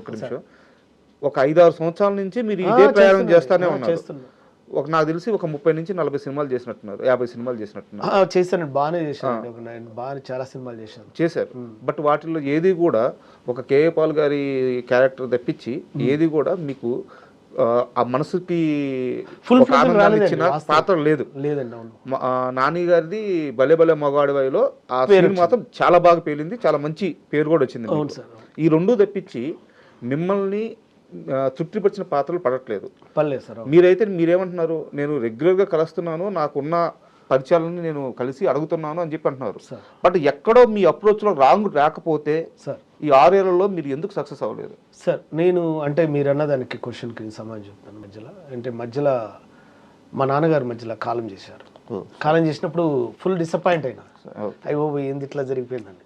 ఒక 5-6 సంవత్సరాల నుంచి మీరు ఇదే ప్రయాణం చేస్తానే ఉన్నారు. నాకు తెలిసి ఒక 30 నుంచి 40 సినిమాలు చేసినట్టున్నారు, 50 సినిమాలు చేసినట్టున్నారు. చేశాను, బాగానే చేశాను, బాగా చాలా సినిమాలు చేశారు. బట్ వాటిల్లో ఏది కూడా ఒక కేఏ పాల్ గారి క్యారెక్టర్ తప్పించి ఏది కూడా మీకు ఆ మనసుకి ఫుల్ ఆనందాన్ని ఇచ్చిన పాత్ర లేదండి. నాని గారిది భలే భలే మగాడివైలో ఆ సీన్ మాత్రం చాలా బాగా పేలింది, చాలా మంచి పేరు కూడా వచ్చింది. ఈ రెండు తప్పించి మిమ్మల్ని తృప్తిపరిచిన పాత్రలు పడట్లేదు. మీరేమంటున్నారు, నేను రెగ్యులర్గా కలుస్తున్నాను, నాకున్న పరిచయాలను నేను కలిసి అడుగుతున్నాను అని చెప్పి అంటున్నారు. బట్ ఎక్కడో మీ అప్రోచ్లో రాంగ్ రాకపోతే సార్ ఈ 6 ఏళ్లలో మీరు ఎందుకు సక్సెస్ అవ్వలేదు? సార్ నేను అంటే మీరు అన్నదానికి క్వశ్చన్కి సమాధానం చెప్తాను. మధ్యలో మా నాన్నగారు మధ్యలో కాలం చేశారు. కాలం చేసినప్పుడు ఫుల్ డిసప్పాయింట్ అయినా, అయ్యో ఏంది ఇట్లా జరిగిపోయిందని.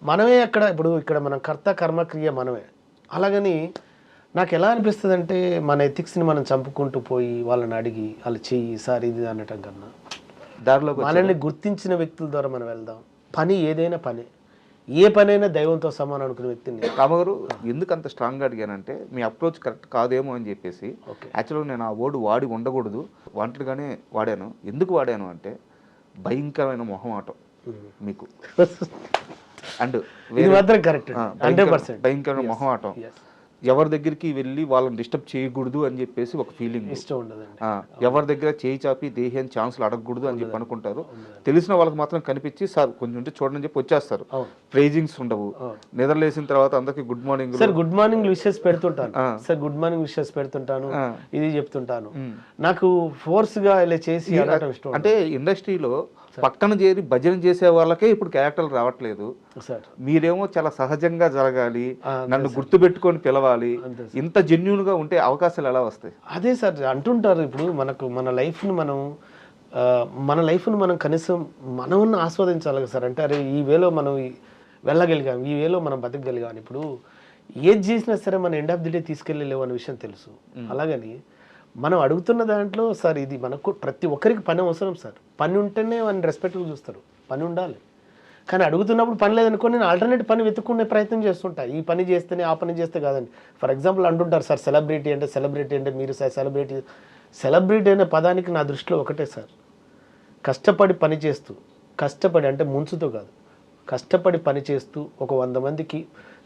మనమే అక్కడ ఇప్పుడు ఇక్కడ మనం కర్త కర్మక్రియ మనమే. అలాగని నాకు ఎలా అనిపిస్తుంది అంటే, మన ఎథిక్స్ని మనం చంపుకుంటూ పోయి వాళ్ళని అడిగి వాళ్ళు చెయ్యి సార్ ఇది అనటం కన్నా దారిలో మనల్ని గుర్తించిన వ్యక్తుల ద్వారా మనం వెళ్దాం. పని ఏదైనా పని, ఏ పనైనా దైవంతో సమానం అనుకునే వ్యక్తిని. రామగారు ఎందుకు అంత స్ట్రాంగ్గా అడిగానంటే, మీ అప్రోచ్ కరెక్ట్ కాదేమో అని చెప్పేసి. యాక్చువల్గా నేను ఆ వర్డ్ వాడి ఉండకూడదు, వాంటెడ్గానే వాడాను. ఎందుకు వాడాను అంటే, భయంకరమైన మొహమాటం మీకు. అండ్ మాత్రం కరెక్ట్, 100% భయంకరమైన మొహమాటం. ఎవరి దగ్గరికి వెళ్ళి వాళ్ళని డిస్టర్బ్ చేయకూడదు అని చెప్పేసి ఒక ఫీలింగ్, ఇష్టం ఉండదండి. ఎవరి దగ్గర చేయి చాపి దేహం ఛాన్సులు అడగకూడదు అని చెప్పి అనుకుంటారు. తెలిసిన వాళ్ళకి మాత్రం కనిపించి సార్ కొంచెం ఉంటే చూడని చెప్పి వచ్చేస్తారు. ప్రైజింగ్స్ ఉండవు. నిద్రలేసిన తర్వాత అందరికి good morning sir, good morning wishes పెడుతుంటాను సార్, గుడ్ మార్నింగ్ విషెస్ పెడుతుంటాను, ఇది చెప్తుంటాను. నాకు ఫోర్స్ గా ఇలా చేసి ఇష్టం. అంటే ఇండస్ట్రీలో పక్కన చేరి భజన చేసే వాళ్ళకే ఇప్పుడు క్యారెక్టర్లు రావట్లేదు. మీరేమో చాలా సహజంగా జరగాలి, నన్ను గుర్తు పెట్టుకొని పిలవాలి, ఇంత జెన్యూన్ గా ఉంటే అవకాశాలు ఎలా వస్తాయి? అదే సార్ అంటుంటారు. ఇప్పుడు మనకు మన లైఫ్ను మనం కనీసం మనం ఆస్వాదించాలి సార్. అంటే అరే ఈ వేలో మనం వెళ్ళగలిగాం, ఈ వేలో మనం బతకగలిగాం. ఇప్పుడు ఏది చేసినా సరే మన ఎండ్ ఆఫ్ ది డే తీసుకెళ్ళలేవు అనే విషయం తెలుసు. అలాగని మనం అడుగుతున్న దాంట్లో సార్ ఇది మనకు ప్రతి ఒక్కరికి పని అవసరం సార్. పని ఉంటేనే వాళ్ళని రెస్పెక్ట్గా చూస్తారు, పని ఉండాలి. కానీ అడుగుతున్నప్పుడు పని లేదనుకో నేను ఆల్టర్నేట్ పని వెతుక్కునే ప్రయత్నం చేస్తుంటా. ఈ పని చేస్తేనే ఆ పని చేస్తే కాదండి. ఫర్ ఎగ్జాంపుల్ అంటుంటారు సార్, సెలబ్రిటీ అంటే మీరు సార్ సెలబ్రిటీ అనే పదానికి నా దృష్టిలో ఒకటే సార్, కష్టపడి పని చేస్తూ, కష్టపడి అంటే ముంచుతో కాదు, కష్టపడి పని చేస్తూ ఒక 100 మందికి,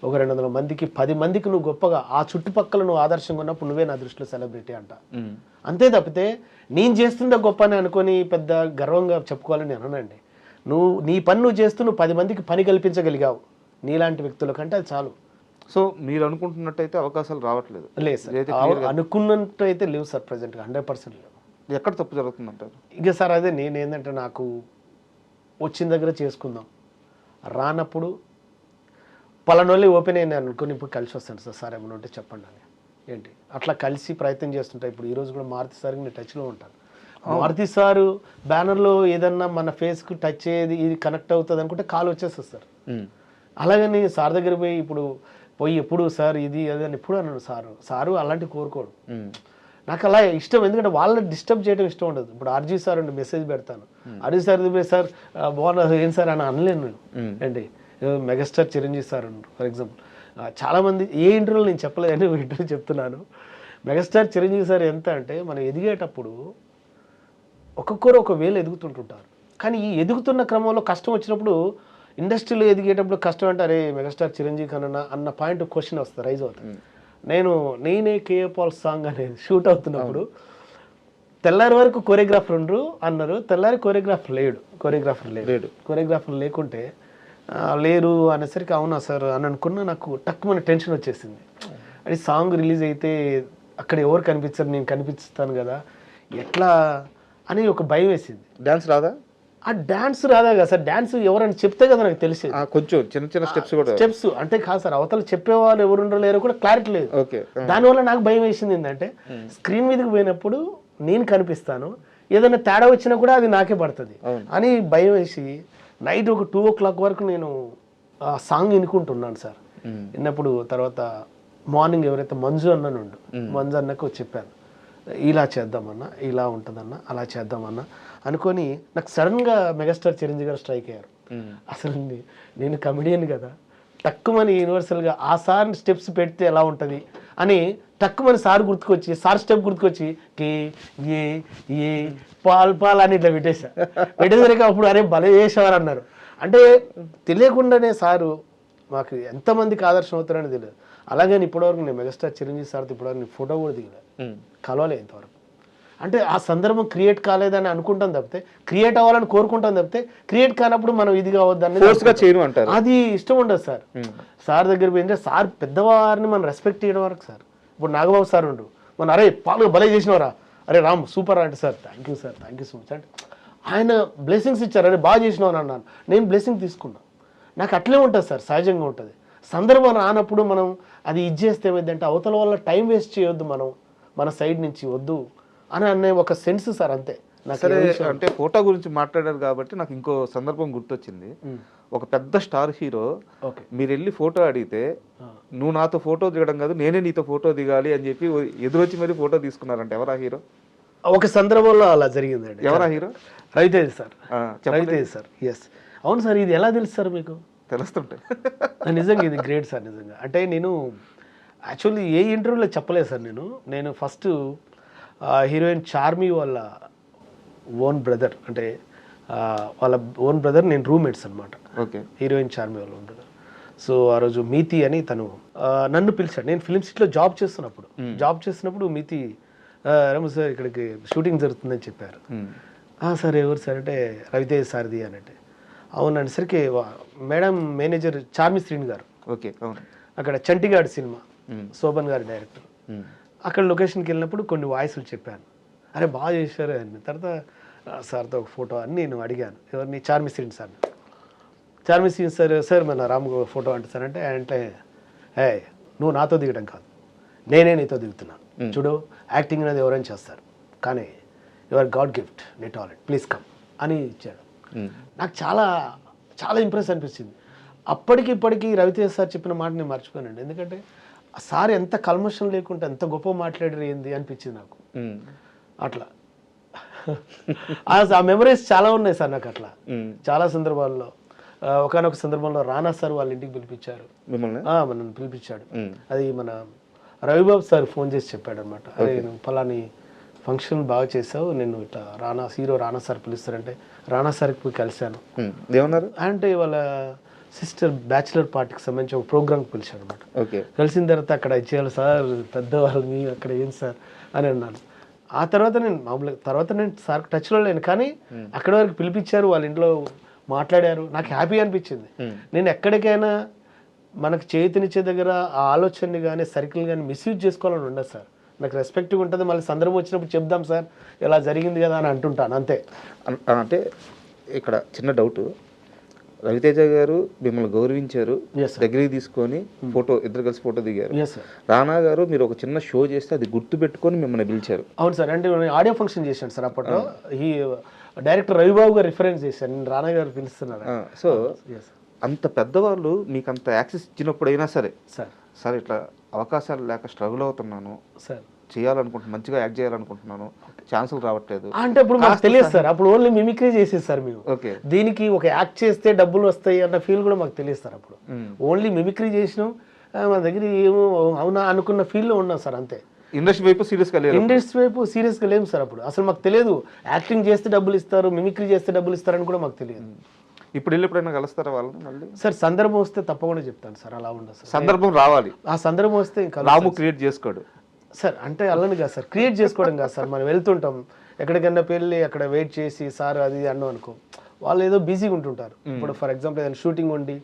ఒక 200 మందికి, 10 మందికి నువ్వు గొప్పగా ఆ చుట్టుపక్కల నువ్వు ఆదర్శంగా ఉన్నప్పుడు నువ్వే నా దృష్టిలో సెలబ్రిటీ అంట. అంతే తప్పితే నేను చేస్తుందా గొప్ప అని అనుకొని పెద్ద గర్వంగా చెప్పుకోవాలని నేను అనండి. నీ పని నువ్వు చేస్తూ నువ్వు 10 మందికి పని కల్పించగలిగావు నీలాంటి వ్యక్తుల కంటే అది చాలు. సో మీరు అనుకుంటున్నట్టయితే అవకాశాలు రావట్లేదు? లేదు సార్, అనుకున్నట్టు అయితే లేవు సార్, ప్రజెంట్గా 100% లేవు. ఎక్కడ తప్పు జరుగుతుందంటారు? ఇక సార్ అదే నేనేంటంటే, నాకు వచ్చిన దగ్గర చేసుకుందాం, రానప్పుడు పలానోళ్ళే ఓపెన్ అయినా అనుకుని ఇప్పుడు కలిసి వస్తాను సార్, సార్ ఏమైనా ఉంటే చెప్పండి అని ఏంటి అట్లా కలిసి ప్రయత్నం చేస్తుంటా. ఇప్పుడు ఈరోజు కూడా మారుతి సార్కి నేను టచ్లో ఉంటాను. మారుతి సారు బ్యానర్లో ఏదన్నా మన ఫేస్కి టచ్ అయ్యేది, ఇది కనెక్ట్ అవుతుంది అనుకుంటే కాల్ వచ్చేస్తుంది సార్. అలాగని సార్ దగ్గర పోయి ఎప్పుడు సార్ ఇది అది అని ఎప్పుడు అన్నాను. సారు అలాంటివి కోరుకోడు. నాకు అలా ఇష్టం, ఎందుకంటే వాళ్ళని డిస్టర్బ్ చేయడం ఇష్టం ఉండదు. ఇప్పుడు ఆర్జీ సార్ అండి మెసేజ్ పెడతాను, ఆర్జీ సార్ సార్ బాగున్నారు ఏం సార్ అని అనలేను నేను. ఏంటి మెగాస్టార్ చిరంజీవి సార్ ఉన్నారు ఫర్ ఎగ్జాంపుల్, చాలామంది ఏ ఇంటర్వ్యూలో నేను చెప్పలేదంటే ఇంటర్వ్యూ చెప్తున్నాను. మెగాస్టార్ చిరంజీవి సార్ ఎంత అంటే, మనం ఎదిగేటప్పుడు ఒక్కొక్కరు ఒక వేలు ఎదుగుతుంటుంటారు. కానీ ఈ ఎదుగుతున్న క్రమంలో కష్టం వచ్చినప్పుడు, ఇండస్ట్రీలో ఎదిగేటప్పుడు కష్టం అంటే అరే మెగాస్టార్ చిరంజీవి కన్నా అన్న పాయింట్ క్వశ్చన్ వస్తుంది, రైజ్ అవుతుంది. నేనే కేఏ పాల్ సాంగ్ అనేది షూట్ అవుతున్నప్పుడు తెల్లారి వరకు కొరియోగ్రాఫర్ ఉండరు అన్నారు. తెల్లారి కొరియోగ్రాఫర్ లేకుంటే లేరు అనేసరికి అవునా సార్ అని అనుకున్నా. నాకు టక్కుమని టెన్షన్ వచ్చేసింది. అది సాంగ్ రిలీజ్ అయితే అక్కడ ఎవరు కనిపించరు, నేను కనిపిస్తాను కదా, ఎట్లా అని ఒక భయం వేసింది. డాన్స్ రాదా? ఆ డాన్స్ రాదా కదా సార్, డాన్స్ ఎవరైనా చెప్తే కదా నాకు తెలిసేది. కొంచెం చిన్న చిన్న స్టెప్స్ కూడా. స్టెప్స్ అంటే కాదు సార్, అవతల చెప్పేవాళ్ళు ఎవరు ఉండరో లేరో కూడా క్లారిటీ లేదు. ఓకే. దానివల్ల నాకు భయం వేసింది ఏంటంటే స్క్రీన్ మీదకి పోయినప్పుడు నేను కనిపిస్తాను, ఏదైనా తేడా వచ్చినా కూడా అది నాకే పడుతుంది అని భయం వేసి నైట్ ఒక 2 o'clock వరకు నేను ఆ సాంగ్ వినుకుంటున్నాను సార్. విన్నప్పుడు తర్వాత మార్నింగ్ ఎవరైతే మంజు అన్నను ఉండు, మంజు అన్నకు చెప్పాను, ఇలా చేద్దామన్నా, ఇలా ఉంటుందన్నా, అలా చేద్దామన్నా అనుకొని నాకు సడన్గా మెగాస్టార్ చిరంజీవి గారు స్ట్రైక్ అయ్యారు. అసలు నేను కమెడియన్ కదా, తక్కువని యూనివర్సల్గా ఆ సార్ స్టెప్స్ పెడితే ఎలా ఉంటుంది అని తక్కువని సార్ గుర్తుకొచ్చి, సార్ స్టెప్ గుర్తుకొచ్చి కే ఏ ఏ పాల్ అని ఇట్లా పెట్టేసరికి అప్పుడు అరే భలే చేసేవారు అన్నారు. అంటే తెలియకుండానే సారు మాకు ఎంతమందికి ఆదర్శం అవుతారని తెలియదు. అలాగే ఇప్పటివరకు నేను మెగాస్టార్ చిరంజీవి సార్తో ఇప్పటివరకు నేను ఫోటో కూడా దిగలేదు, కలవలే ఇంతవరకు. అంటే ఆ సందర్భం క్రియేట్ కాలేదని అనుకుంటాం తప్పితే, క్రియేట్ అవ్వాలని కోరుకుంటాం తప్పితే, క్రియేట్ కానప్పుడు మనం ఇది కావద్దని అది ఇష్టం ఉండదు సార్. సార్ దగ్గర పోయింటే సార్ పెద్దవారిని మనం రెస్పెక్ట్ చేయడం వరకు సార్. ఇప్పుడు నాగబాబు సార్ ఉండు, మన అరే పాలు భలే చేసినవరా, అరే రామ్ సూపర్ అంటే sir thank you sir, thank you so much అంటే ఆయన బ్లెస్సింగ్స్ ఇచ్చారు, అరే బాగా చేసినావు అని అన్నాను, నేను బ్లెస్సింగ్ తీసుకున్నాను. నాకు అట్లే ఉంటుంది సార్, సహజంగా ఉంటుంది. సందర్భం రానప్పుడు మనం అది ఇచ్చేస్తే ఏమైందంటే అవతల వల్ల టైం వేస్ట్ చేయొద్దు, మనం మన సైడ్ నుంచి వద్దు అని అనే ఒక సెన్స్ సార్, అంతే. సరే, అంటే ఫోటో గురించి మాట్లాడారు కాబట్టి నాకు ఇంకో సందర్భం గుర్తొచ్చింది. ఒక పెద్ద స్టార్ హీరో మీరు వెళ్ళి ఫోటో అడిగితే, నువ్వు నాతో ఫోటో దిగడం కాదు నేనే నీతో ఫోటో దిగాలి అని చెప్పి ఎదురొచ్చి మరి ఫోటో తీసుకున్నారంటే ఎవరా హీరో? ఒక సందర్భంలో అలా జరిగిందండి. ఎవరా hero? Ravi Teja sir. Ravi Teja sir, yes అవును సార్. ఇది ఎలా తెలుసు సార్ మీకు? తెలుస్తుంటాయి. నిజంగా ఇది గ్రేట్ సార్ నిజంగా. అంటే నేను యాక్చువల్లీ ఏ ఇంటర్వ్యూలో చెప్పలేదు సార్. నేను ఫస్ట్ హీరోయిన్ చార్మి వాళ్ళ ఓన్ బ్రదర్, అంటే వాళ్ళ ఓన్ బ్రదర్, నేను రూమ్మేట్స్ అనమాట. ఓకే. హీరోయిన్ చార్మి వాళ్ళ ఓన్ బ్రదర్. సో ఆ రోజు మీతి అని తను నన్ను పిలిచాడు. నేను ఫిల్మ్ సిటీలో జాబ్ చేస్తున్నప్పుడు మీతి రమ సార్ ఇక్కడికి షూటింగ్ జరుగుతుందని చెప్పారు. సార్ ఎవరు సార్ అంటే రవితేజ్ సార్ది అని అంటే, అవును అనేసరికి మేడం మేనేజర్ చార్మి శ్రీని గారు. ఓకే. అక్కడ చంటిగాడ్ సినిమా, శోభన్ గారి డైరెక్టర్. అక్కడ లొకేషన్కి వెళ్ళినప్పుడు కొన్ని వాయిస్లు చెప్పాను, అరే బాగా చేశారు అని. తర్వాత సార్తో ఒక ఫోటో అని నేను అడిగాను, ఎవరిని? చార్మి శ్రీని సార్. చార్మి శ్రీని సార్ మన రామ్ ఫోటో అంటే సార్ అంటే నువ్వు నాతో దిగడం కాదు, నేనే నీతో దిగుతున్నాను. చూడు, యాక్టింగ్ అనేది ఎవరైనా చేస్తారు, కానీ యువర్ గాడ్ గిఫ్ట్, నీ టాలెంట్, ప్లీజ్ కమ్ అని ఇచ్చాడు. నాకు చాలా చాలా ఇంప్రెస్ అనిపించింది. అప్పటికి ఇప్పటికీ రవితేజ్ సార్ చెప్పిన మాట నేను మర్చిపోయానండి. ఎందుకంటే ఆ సార్ ఎంత కల్మషం లేకుండా ఎంత గొప్ప మాట్లాడారు ఏంది అనిపించింది నాకు. అట్లా ఆ మెమరీస్ చాలా ఉన్నాయి సార్ నాకు. అట్లా చాలా సందర్భాల్లో, ఒకనొక సందర్భంలో రానా సార్ వాళ్ళ ఇంటికి పిలిపించారు, మనల్ని పిలిపించాడు. అది మన రవిబాబు సార్ ఫోన్ చేసి చెప్పాడు అనమాట, అరే నువ్వు ఫలాని ఫంక్షన్ బాగా చేసావు, నేను ఇట్లా హీరో రానా సార్ పిలుస్తారంటే రానా సార్కి పోయి కలిశాను. ఏమన్నారు అంటే వాళ్ళ సిస్టర్ బ్యాచిలర్ పార్టీకి సంబంధించి ఒక ప్రోగ్రామ్కి పిలిచాడు అనమాట. కలిసిన తర్వాత అక్కడ ఇచ్చేయాలి సార్, పెద్దవాళ్ళు మీ అక్కడ ఏం సార్ అని అన్నాను. ఆ తర్వాత నేను సార్ టచ్లో లేను, కానీ అక్కడ వరకు పిలిపించారు, వాళ్ళ ఇంట్లో మాట్లాడారు, నాకు హ్యాపీ అనిపించింది. నేను ఎక్కడికైనా మనకు చేతినిచ్చే దగ్గర ఆ ఆలోచనని కానీ సర్కిల్ కానీ మిస్యూజ్ చేసుకోవాలని ఉండదు సార్. నాకు రెస్పెక్ట్గా ఉంటుంది, మళ్ళీ సందర్భం వచ్చినప్పుడు చెప్దాం సార్ ఇలా జరిగింది కదా అని అంటుంటాను, అంతే. అంటే ఇక్కడ చిన్న డౌట్, రవితేజ గారు మిమ్మల్ని గౌరవించారు, దగ్గరికి తీసుకొని ఇద్దరు కలిసి ఫోటో దిగారు. రానా గారు మీరు ఒక చిన్న షో చేస్తే అది గుర్తు పెట్టుకొని మిమ్మల్ని పిలిచారు. అవును సార్, అంటే ఆడియో ఫంక్షన్ చేశాను సార్ అప్పట్లో. ఈ డైరెక్టర్ రవిబాబు గారు రిఫరెన్స్ చేశాను, నేను రానా గారు పిలుస్తున్నారు. సో అంత పెద్దవాళ్ళు మీకు అంత యాక్సెస్ ఇచ్చినప్పుడైనా సరే సార్ ఇట్లా అవకాశాలు లేక స్ట్రగుల్ అవుతున్నాను సార్, చేయాలనుకుంటున్నాను, మంచిగా యాక్ట్ చేయాలనుకుంటున్నాను, ఛాన్సులు రావట్లేదు అంటే ఇప్పుడు మాకు తెలియదు సార్. అప్పుడు ఓన్లీ మిమిక్రీ చేసేది సార్ మేము. దీనికి ఒక యాక్ట్ చేస్తే డబ్బులు వస్తాయి అన్న ఫీల్ కూడా మాకు తెలియదు సార్. అప్పుడు ఓన్లీ మిమిక్రీ చేసినాం, మన దగ్గర ఏమో అవునా అనుకున్న ఫీల్లో ఉన్నాం సార్, అంతే. ఇండస్ట్రీ వైపు సీరియస్గా లేము సార్. అప్పుడు అసలు మాకు తెలియదు యాక్టింగ్ చేస్తే డబ్బులు ఇస్తారు, మిమిక్రీ చేస్తే డబ్బులు ఇస్తారని కూడా మాకు తెలియదు. ఇప్పుడు ఎప్పుడైనా కలుస్తారా వాళ్ళని మళ్ళీ? సార్ సందర్భం వస్తే తప్పకుండా చెప్తాను సార్, అలా ఉండదు సార్. సందర్భం రావాలి, ఆ సందర్భం వస్తే ఇంకా రాము క్రియేట్ చేసుకోడు సార్. అంటే అలాని కాదు సార్, క్రియేట్ చేసుకోవడం కాదు సార్. మనం వెళ్తుంటాం ఎక్కడికన్నా పెళ్ళి, అక్కడ వెయిట్ చేసి సార్ అది అన్నాం అనుకో, వాళ్ళు ఏదో బిజీగా ఉంటుంటారు. ఇప్పుడు ఫర్ ఎగ్జాంపుల్ ఏదైనా షూటింగ్ ఉండి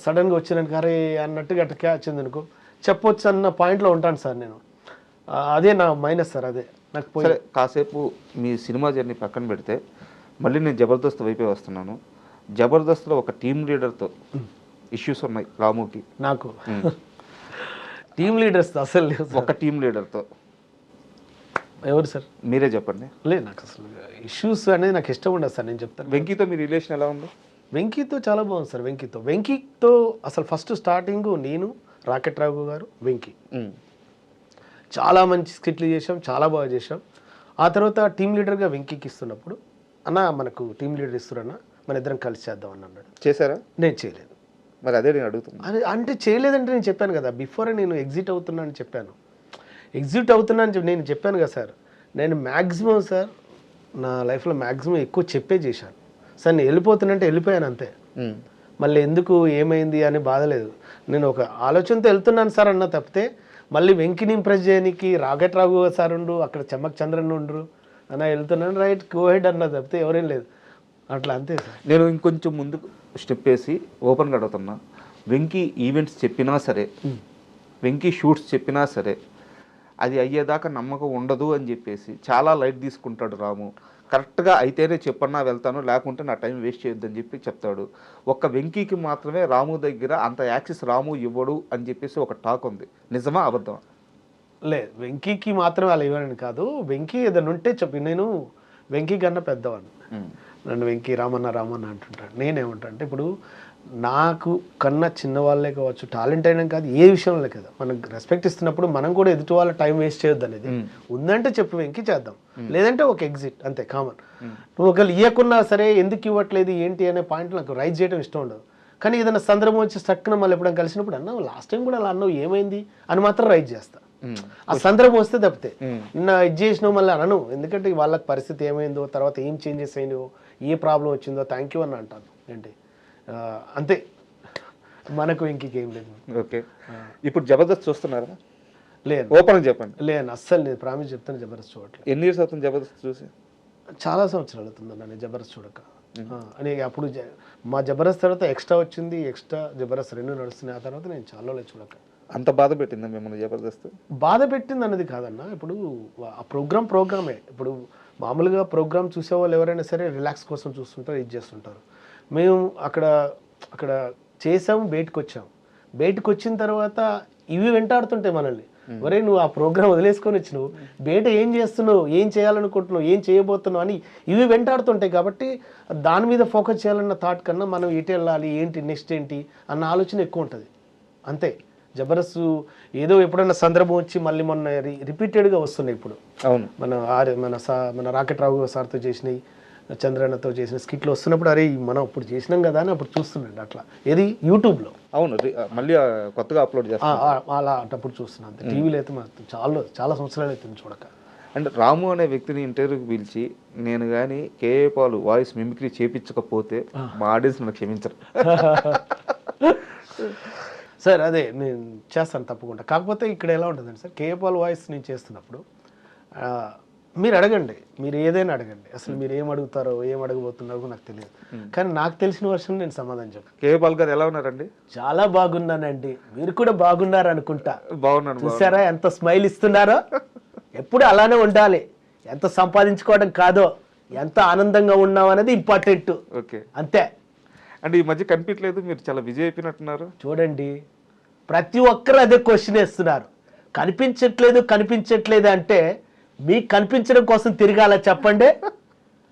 సడన్గా వచ్చినాక అరే అన్నట్టుగా అట్లా క్యాచ్ ఉంది అనుకో, చెప్పొచ్చు అన్న పాయింట్లో ఉంటాను సార్ నేను. అదే నా మైనస్ సార్, అదే నాకు సరే కాసేపు మీ సినిమా జర్నీ పక్కన పెడితే మళ్ళీ నేను జబర్దస్త్ వైపే వస్తున్నాను. జబర్దస్త్లో ఒక టీమ్ లీడర్తో ఇష్యూస్ ఉన్నాయి రాముకి. నాకు టీమ్ లీడర్స్ అసలు లేదు. ఒక టీమ్ లీడర్తో ఎవరు సార్? మీరే చెప్పండి. లేదు, నాకు అసలు ఇష్యూస్ అనేది నాకు ఇష్టం ఉండదు సార్. నేను చెప్తాను. వెంకీతో మీ రిలేషన్ ఎలా ఉంది? వెంకీతో చాలా బాగుంది సార్. వెంకీతో అసలు ఫస్ట్ స్టార్టింగ్ నేను, రాకెట్ రాఘు గారు, వెంకీ చాలా మంచి స్కిట్లు చేసాం, చాలా బాగా చేసాం. ఆ తర్వాత టీమ్ లీడర్గా వెంకీకి ఇస్తున్నప్పుడు, అన్న మనకు టీమ్ లీడర్ ఇస్తున్నా, మన ఇద్దరం కలిసి చేద్దాం అని అన్నాడు. చేశారా? నేను చేయలేదు. మరి అదే నేను అడుగుతున్నాను. అది అంటే చేయలేదంటే నేను చెప్పాను కదా, బిఫోరే నేను ఎగ్జిట్ అవుతున్నా అని చెప్పాను. ఎగ్జిట్ అవుతున్నా అని నేను చెప్పాను కదా సార్. నేను మ్యాక్సిమం సార్ నా లైఫ్లో మ్యాక్సిమం ఎక్కువ చెప్పే చేశాను సార్. నేను వెళ్ళిపోతున్నంటే వెళ్ళిపోయాను అంతే. మళ్ళీ ఎందుకు ఏమైంది అని బాధలేదు. నేను ఒక ఆలోచనతో వెళ్తున్నాను సార్ అన్న తప్పితే, మళ్ళీ వెంకిని ఇంప్రెస్ చేయడానికి రాకెట్ రాఘు సార్ ఉండు, అక్కడ చెమ్మక్ చంద్రన్ ఉండ్రు అన్న, వెళ్తున్నాను రైట్ గో హెడ్ అన్న తప్పితే ఎవరేం లేదు. అట్లా అంతే సార్. నేను ఇంకొంచెం ముందుకు స్టెప్ వేసి ఓపెన్గా అడుగుతున్నా. వెంకీ ఈవెంట్స్ చెప్పినా సరే, వెంకీ షూట్స్ చెప్పినా సరే, అది అయ్యేదాకా నమ్మకం ఉండదు అని చెప్పేసి చాలా లైట్ తీసుకుంటాడు రాము. కరెక్ట్గా అయితేనే చెప్పన్నా వెళ్తాను, లేకుంటే నా టైం వేస్ట్ చేయొద్దని చెప్పి చెప్తాడు. ఒక్క వెంకీకి మాత్రమే రాము దగ్గర అంత యాక్సెస్ రాము ఇవ్వడు అని చెప్పేసి ఒక టాక్ ఉంది. నిజమా అబద్ధమా? లేదు, వెంకీకి మాత్రం అలా ఇవ్వనని కాదు. వెంకీ ఏదైనా ఉంటే చెప్పి, నేను వెంకీ కన్నా పెద్దవాడిని. నన్ను వెంకీ రామన్న రామన్న అంటుంటాడు. నేనేమంటా అంటే, ఇప్పుడు నాకు కన్నా చిన్నవాళ్ళే కావచ్చు, టాలెంట్ అయినా కాదు, ఏ విషయంలో కదా మనం రెస్పెక్ట్ ఇస్తున్నప్పుడు మనం కూడా ఎదుటి వాళ్ళ టైం వేస్ట్ చేయొద్దు అనేది ఉందంటే చెప్పి వెంకీ చేద్దాం, లేదంటే ఒక ఎగ్జిట్ అంతే, కామన్. నువ్వు ఒకవేళ ఇవ్వకున్నా సరే ఎందుకు ఇవ్వట్లేదు ఏంటి అనే పాయింట్ నాకు రైజ్ చేయడం ఇష్టం ఉండదు. కానీ ఏదైనా సందర్భం వచ్చి స్టక్న మళ్ళీ ఎప్పుడైనా కలిసినప్పుడు అన్నావు లాస్ట్ టైం కూడా అలా అన్నావు ఏమైంది అని మాత్రం రైజ్ చేస్తా. ఆ సందర్భం వస్తే తప్పితే నిన్న ఇది చేసినావు మళ్ళీ అనను. ఎందుకంటే వాళ్ళకి పరిస్థితి ఏమైందో, తర్వాత ఏం చేంజెస్ అయినాయో, ఏ ప్రాబ్లం వచ్చిందో థ్యాంక్ యూ అని అంటాను. ఏంటి అంతే, మనకు ఇంకేం లేదు. ఓకే, ఇప్పుడు జబర్దస్త్ చూస్తున్నారా? లేదు, ఓపెన్గా చెప్పండి. లేదు అస్సలు నేను ప్రామిస్ చెప్తాను, జబర్దస్త్ చూడట్లేదు. ఎన్ని ఇయర్స్ అవుతుంది జబర్దస్త్ చూసి? చాలా సంవత్సరాలు అవుతుందన్న నేను జబర్దస్త్ చూడక. అని అప్పుడు మా జబర్దస్త్ తర్వాత ఎక్స్ట్రా వచ్చింది, ఎక్స్ట్రా జబర్దస్త్ 2 నడుస్తున్నాయి. ఆ తర్వాత నేను చాలా చూడక. అంత బాధ పెట్టిందా మిమ్మల్ని జబర్దస్త్? బాధ పెట్టింది అన్నది కాదన్న. ఇప్పుడు ఆ ప్రోగ్రామే. ఇప్పుడు మామూలుగా ప్రోగ్రామ్ చూసేవాళ్ళు ఎవరైనా సరే రిలాక్స్ కోసం చూస్తుంటారు, ఇది చేస్తుంటారు. మేము అక్కడ చేసాము, బయటకు వచ్చాము. బయటకు వచ్చిన తర్వాత ఇవి వెంటాడుతుంటాయి మనల్ని. ఒరే నువ్వు ఆ ప్రోగ్రామ్ వదిలేసుకొని వచ్చినావు, బయట ఏం చేస్తున్నావు, ఏం చేయాలనుకుంటున్నావు, ఏం చేయబోతున్నావు అని ఇవి వెంటాడుతుంటాయి. కాబట్టి దాని మీద ఫోకస్ చేయాలన్న థాట్ కన్నా మనం ఎటు వెళ్ళాలి, ఏంటి నెక్స్ట్ ఏంటి అన్న ఆలోచన ఎక్కువ ఉంటుంది అంతే. జబర్దస్త్ ఏదో ఎప్పుడైనా సందర్భం వచ్చి మళ్ళీ మొన్న రిపీటెడ్గా వస్తున్నాయి. ఇప్పుడు అవును, మన రాకెట్ రావు సార్తో చేసినవి, చంద్రన్నతో చేసిన స్కిట్లు వస్తున్నప్పుడు అరే మనం ఇప్పుడు చేసినాం కదా అని అప్పుడు చూస్తున్నాండి. అట్లా ఏది యూట్యూబ్లో. అవును, మళ్ళీ కొత్తగా అప్లోడ్ చేస్తాను అలా అప్పుడు చూస్తున్నాను అంతే. టీవీలో అయితే మాకు చాలా సంవత్సరాలు అవుతుంది చూడక. అండ్ రాము అనే వ్యక్తిని ఇంటర్వ్యూకి పిలిచి నేను కానీ కేఏ పాల్ వాయిస్ మిమిక్రీ చేయించకపోతే మా ఆడియన్స్ నన్ను క్షమించరు. సార్ అదే నేను చేస్తాను తప్పకుండా. కాకపోతే ఇక్కడ ఎలా ఉంటుందండి సార్, కేఏ పాల్ వాయిస్ నేను చేస్తున్నప్పుడు మీరు అడగండి, మీరు ఏదైనా అడగండి, అసలు మీరు ఏం అడుగుతారో ఏం అడగబోతున్నారో నాకు తెలియదు. కానీ నాకు తెలిసిన వర్షం నేను సమాధానం చెప్పాను. కేఏ పాల్ గారు ఎలా ఉన్నారండి? చాలా బాగున్నానండి, మీరు కూడా బాగున్నారు అనుకుంటా. బాగున్నాను. చూసారా ఎంత స్మైల్ ఇస్తున్నారో? ఎప్పుడు అలానే ఉండాలి. ఎంత సంపాదించుకోవడం కాదో, ఎంత ఆనందంగా ఉన్నాం అనేది ఇంపార్టెంట్. ఓకే, అంతే. అంటే ఈ మధ్య కనిపించలేదు, మీరు చాలా బిజీ అయిపోయినట్టున్నారు. చూడండి, ప్రతి ఒక్కరు అదే క్వశ్చన్ వేస్తున్నారు. కనిపించట్లేదు అంటే మీకు కనిపించడం కోసం తిరగాల చెప్పండి.